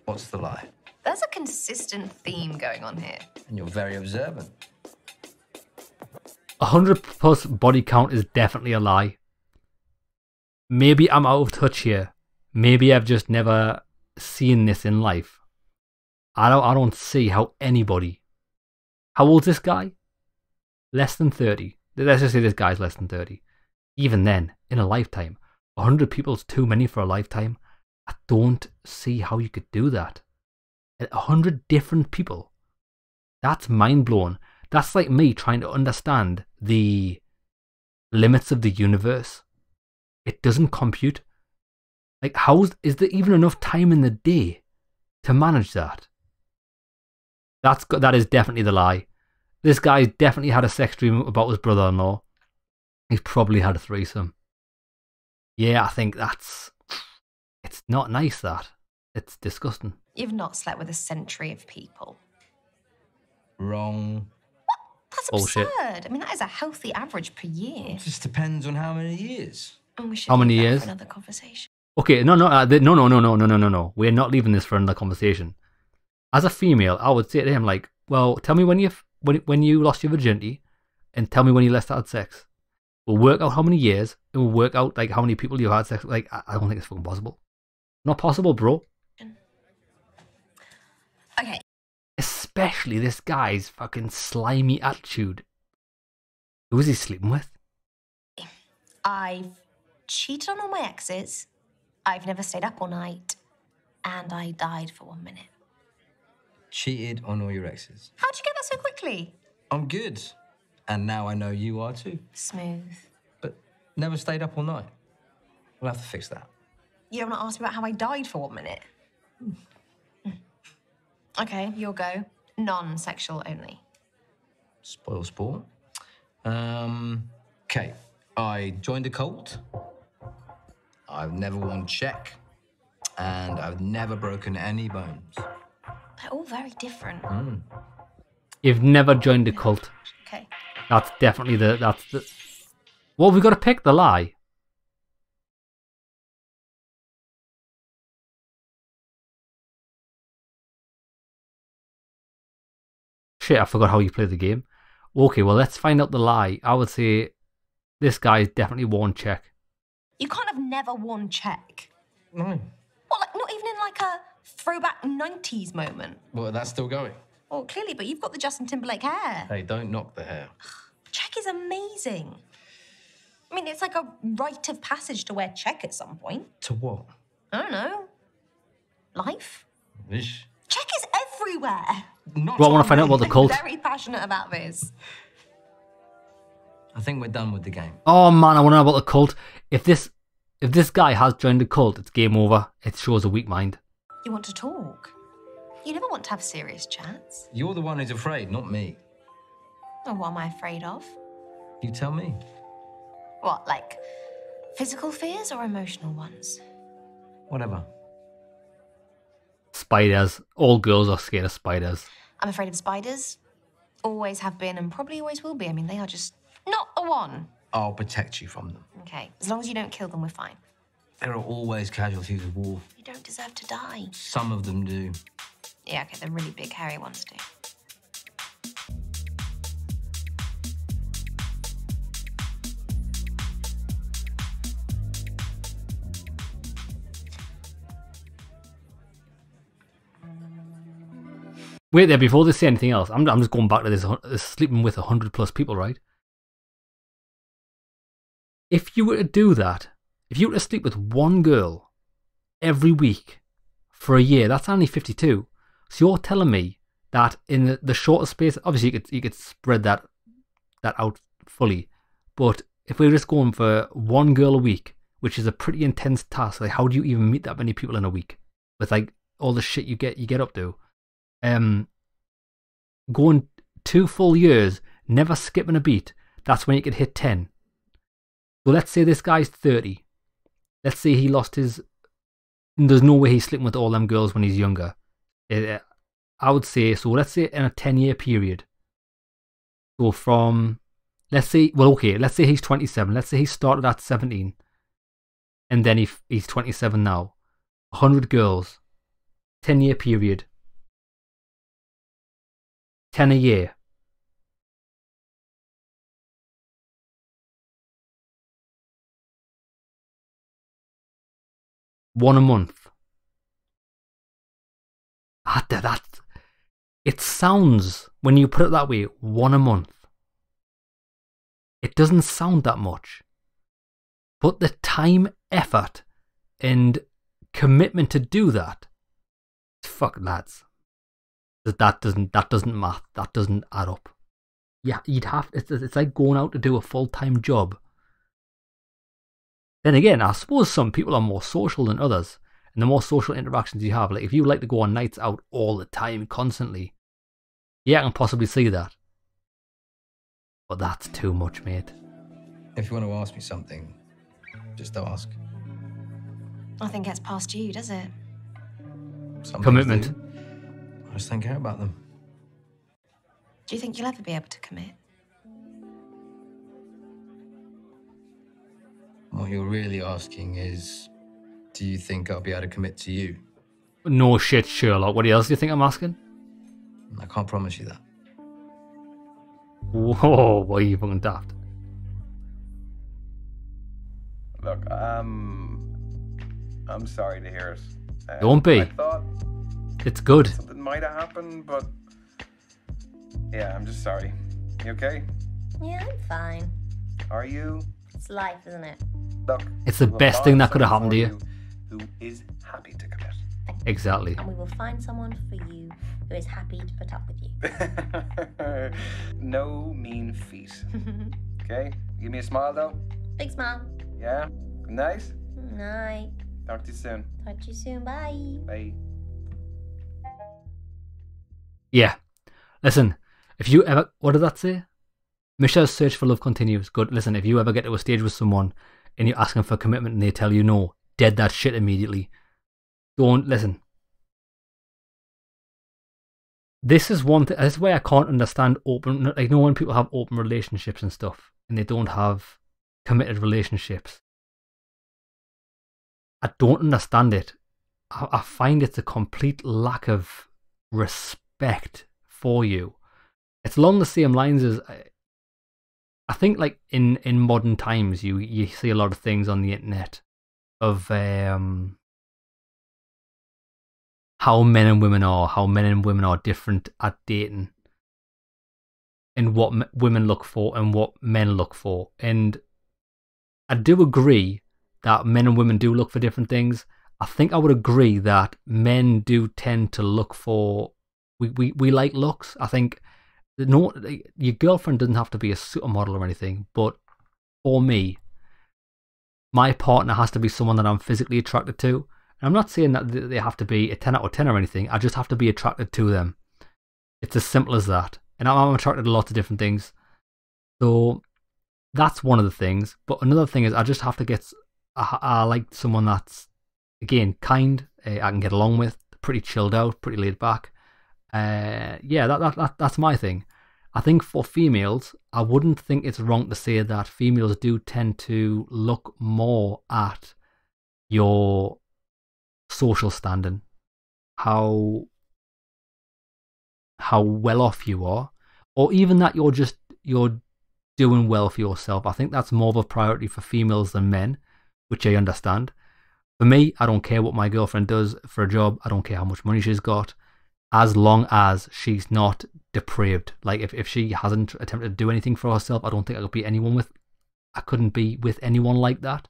What's the lie? There's a consistent theme going on here. And you're very observant. 100+ body count is definitely a lie. Maybe I'm out of touch here. Maybe I've just never seen this in life. I don't see how anybody... How old's this guy? Less than 30. Let's just say this guy's less than 30. Even then, in a lifetime, 100 people's too many for a lifetime. I don't see how you could do that. 100 different people. That's mind-blowing. That's like me trying to understand the limits of the universe. It doesn't compute. Like, is there even enough time in the day to manage that? That is definitely the lie. This guy's definitely had a sex dream about his brother-in-law. He's probably had a threesome. Yeah, I think it's not nice, that. It's disgusting. You've not slept with a century of people. Wrong. That's Bullshit. absurd. I mean, that is a healthy average per year. It just depends on how many years. And we should How many leave that years? for another conversation. Okay, no. We're not leaving this for another conversation. As a female, I would say to him, like, well, tell me when you lost your virginity, and tell me when you last had sex. We'll work out how many years, and we'll work out like how many people you had sex with. Like, I don't think it's fucking possible. Not possible, bro. Okay. Especially this guy's fucking slimy attitude. Who is he sleeping with? I've cheated on all my exes. I've never stayed up all night. And I died for 1 minute. cheated on all your exes. How'd you get that so quickly? I'm good. And now I know you are too. Smooth. But never stayed up all night. We'll have to fix that. You don't want to ask me about how I died for 1 minute? Okay, you'll go. Non-sexual only. Spoil sport. Okay. I joined a cult. I've never worn check. And I've never broken any bones. They're all very different. You've never joined a cult. Okay. That's definitely the. Well, we've got to pick the lie. Shit, I forgot how you play the game. Okay, well, let's find out the lie. I would say this guy's definitely worn check. You kind of never worn check. No. Well, like, not even in like a throwback 90s moment. Well, that's still going. Well, clearly, but you've got the Justin Timberlake hair. Hey, don't knock the hair. Check is amazing. I mean, it's like a rite of passage to wear check at some point. To what? I don't know. Life? Ish. Check is everywhere. Not Well, I want to find out about the cult. I'm very passionate about this. I think we're done with the game. Oh man, I want to know about the cult. If this guy has joined a cult, it's game over. It shows a weak mind. You want to talk? You never want to have serious chats. You're the one who's afraid, not me. Oh, what am I afraid of? You tell me. What, like physical fears or emotional ones? Whatever. Spiders. All girls are scared of spiders. I'm afraid of spiders. Always have been and probably always will be. I mean, they are just not the one. I'll protect you from them. Okay, as long as you don't kill them, we're fine. There are always casualties of war. You don't deserve to die. Some of them do. Yeah, okay, the really big, hairy ones do. Wait there, before they say anything else, I'm just going back to this sleeping with 100+ people, right? If you were to do that, if you were to sleep with one girl every week for a year, that's only 52. So you're telling me that in the shorter space, obviously you could spread that out fully, but if we're just going for one girl a week, which is a pretty intense task, like how do you even meet that many people in a week with like all the shit you get up to? Going 2 full years, never skipping a beat, that's when you could hit 10. So let's say this guy's 30. Let's say he lost his... There's no way he's sleeping with all them girls when he's younger. I would say, so let's say in a 10-year period. So from, let's say, well, okay, let's say he's 27. Let's say he started at 17. And then he's 27 now. 100 girls. 10-year period. 10 a year. One a month. It sounds, when you put it that way, one a month. It doesn't sound that much. But the time, effort, and commitment to do that, fuck lads. That doesn't math. That doesn't add up. Yeah, it's like going out to do a full-time job. Then again, I suppose some people are more social than others. And the more social interactions you have, like if you like to go on nights out all the time, constantly, yeah, I can possibly see that. But that's too much, mate. If you want to ask me something, just ask. Nothing gets past you, does it? Some Commitment. things do. I just don't care about them. Do you think you'll ever be able to commit? What you're really asking is, do you think I'll be able to commit to you? No shit, Sherlock. What else do you think I'm asking? I can't promise you that. Whoa, why are you fucking daft? Look, I'm sorry to hear it. Don't be. I thought It's good. something might have happened, but yeah, I'm just sorry. You okay? Yeah, I'm fine. Are you? It's life, isn't it? Look, It's the we'll best find thing that could have someone happened to for you. who is happy to commit. Thank Exactly. And we will find someone for you who is happy to put up with you. No mean feat. Okay? Give me a smile though. Big smile. Yeah? Good night? Night. Talk to you soon. Talk to you soon. Bye. Bye. Yeah. Listen, if you ever, what did that say? Michelle's search for love continues. Good. Listen, if you ever get to a stage with someone and you're asking for commitment and they tell you no, dead that shit immediately. Don't listen. This is one thing. This is why I can't understand open. Like, when people have open relationships and stuff, and they don't have committed relationships. I don't understand it. I find it's a complete lack of respect for you. It's along the same lines as I think, like in modern times, you see a lot of things on the internet of how men and women are different at dating, and what women look for and what men look for. And I do agree that men and women do look for different things. I think I would agree that men do tend to look for, we like looks. I think your girlfriend doesn't have to be a supermodel or anything, but for me, my partner has to be someone that I'm physically attracted to. And I'm not saying that they have to be a 10 out of 10 or anything. I just have to be attracted to them. It's as simple as that. And I'm attracted to lots of different things. So that's one of the things. But another thing is I just have to get, I like someone that's, again, kind, I can get along with, pretty chilled out, pretty laid back. Yeah, that's my thing. I think for females, I wouldn't think it's wrong to say that females do tend to look more at your social standing, how well off you are, or even that you're doing well for yourself. I think that's more of a priority for females than men, which I understand. For me, I don't care what my girlfriend does for a job. I don't care how much money she's got, as long as she's not depraved. Like if she hasn't attempted to do anything for herself, I don't think I couldn't be with anyone like that.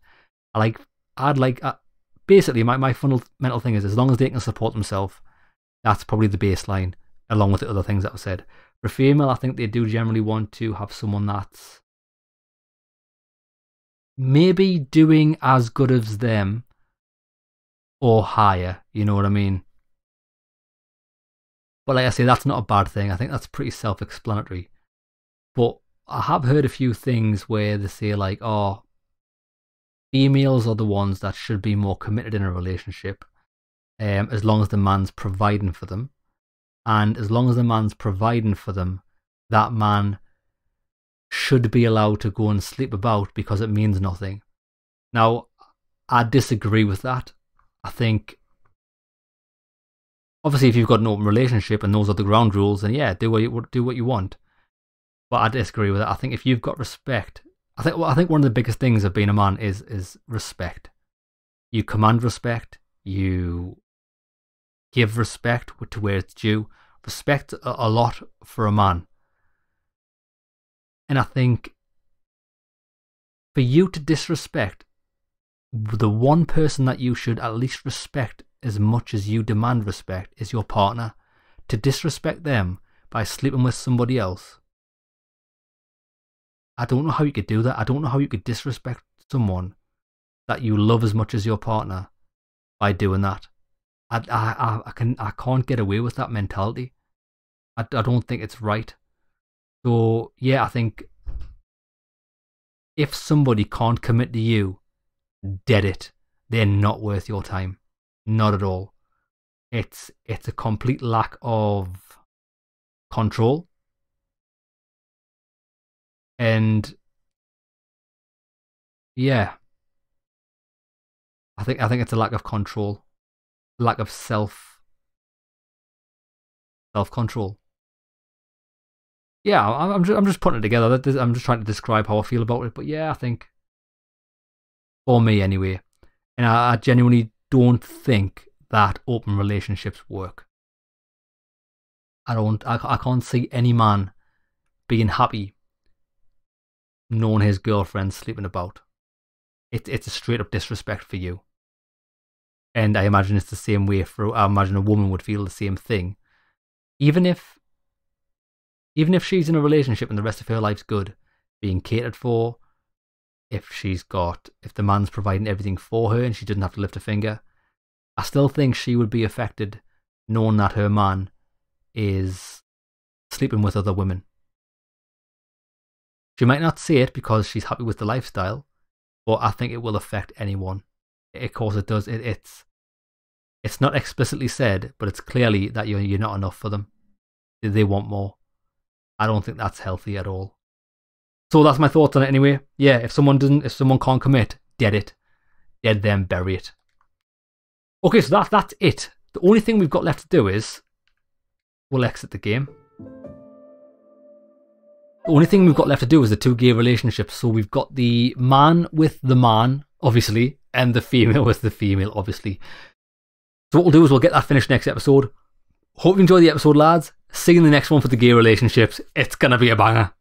Basically, my fundamental thing is, as long as they can support themselves, that's probably the baseline, along with the other things that I've said. For female, I think they do generally want to have someone that's maybe doing as good as them or higher, you know what I mean? But like I say, that's not a bad thing. I think that's pretty self-explanatory. But I have heard a few things where they say like, oh, females are the ones that should be more committed in a relationship, as long as the man's providing for them. And as long as the man's providing for them, that man should be allowed to go and sleep about because it means nothing. Now, I disagree with that. I think, obviously, if you've got an open relationship and those are the ground rules, then yeah, do what you want. But I disagree with that. I think if you've got respect, I think one of the biggest things of being a man is respect. You command respect. You give respect to where it's due. Respect a lot for a man. And I think for you to disrespect the one person that you should at least respect as much as you demand respect is your partner. To disrespect them by sleeping with somebody else, I don't know how you could do that. I don't know how you could disrespect someone that you love as much as your partner by doing that. I can't get away with that mentality. I don't think it's right. So yeah, I think if somebody can't commit to you, dead it. They're not worth your time. Not at all. It's a complete lack of control. And yeah, I think it's a lack of control, lack of self-control. Yeah, I'm just putting it together. I'm just trying to describe how I feel about it. But yeah, I think for me anyway, and I genuinely don't think that open relationships work. I can't see any man being happy knowing his girlfriend's sleeping about. It's a straight up disrespect for you. And I imagine it's the same way I imagine a woman would feel the same thing. Even if she's in a relationship and the rest of her life's good, being catered for, if the man's providing everything for her and she didn't have to lift a finger, I still think she would be affected knowing that her man is sleeping with other women. She might not say it because she's happy with the lifestyle, but I think it will affect anyone. Of course it does. It's not explicitly said, but it's clearly that you're not enough for them. They want more. I don't think that's healthy at all. So that's my thoughts on it anyway. Yeah, if someone can't commit, dead it. Dead them, bury it. Okay, so that's it. The only thing we've got left to do is we'll exit the game. The only thing we've got left to do is the two gay relationships. So we've got the man with the man, obviously, and the female with the female, obviously. So what we'll do is we'll get that finished next episode. Hope you enjoyed the episode, lads. See you in the next one for the gay relationships. It's gonna be a banger.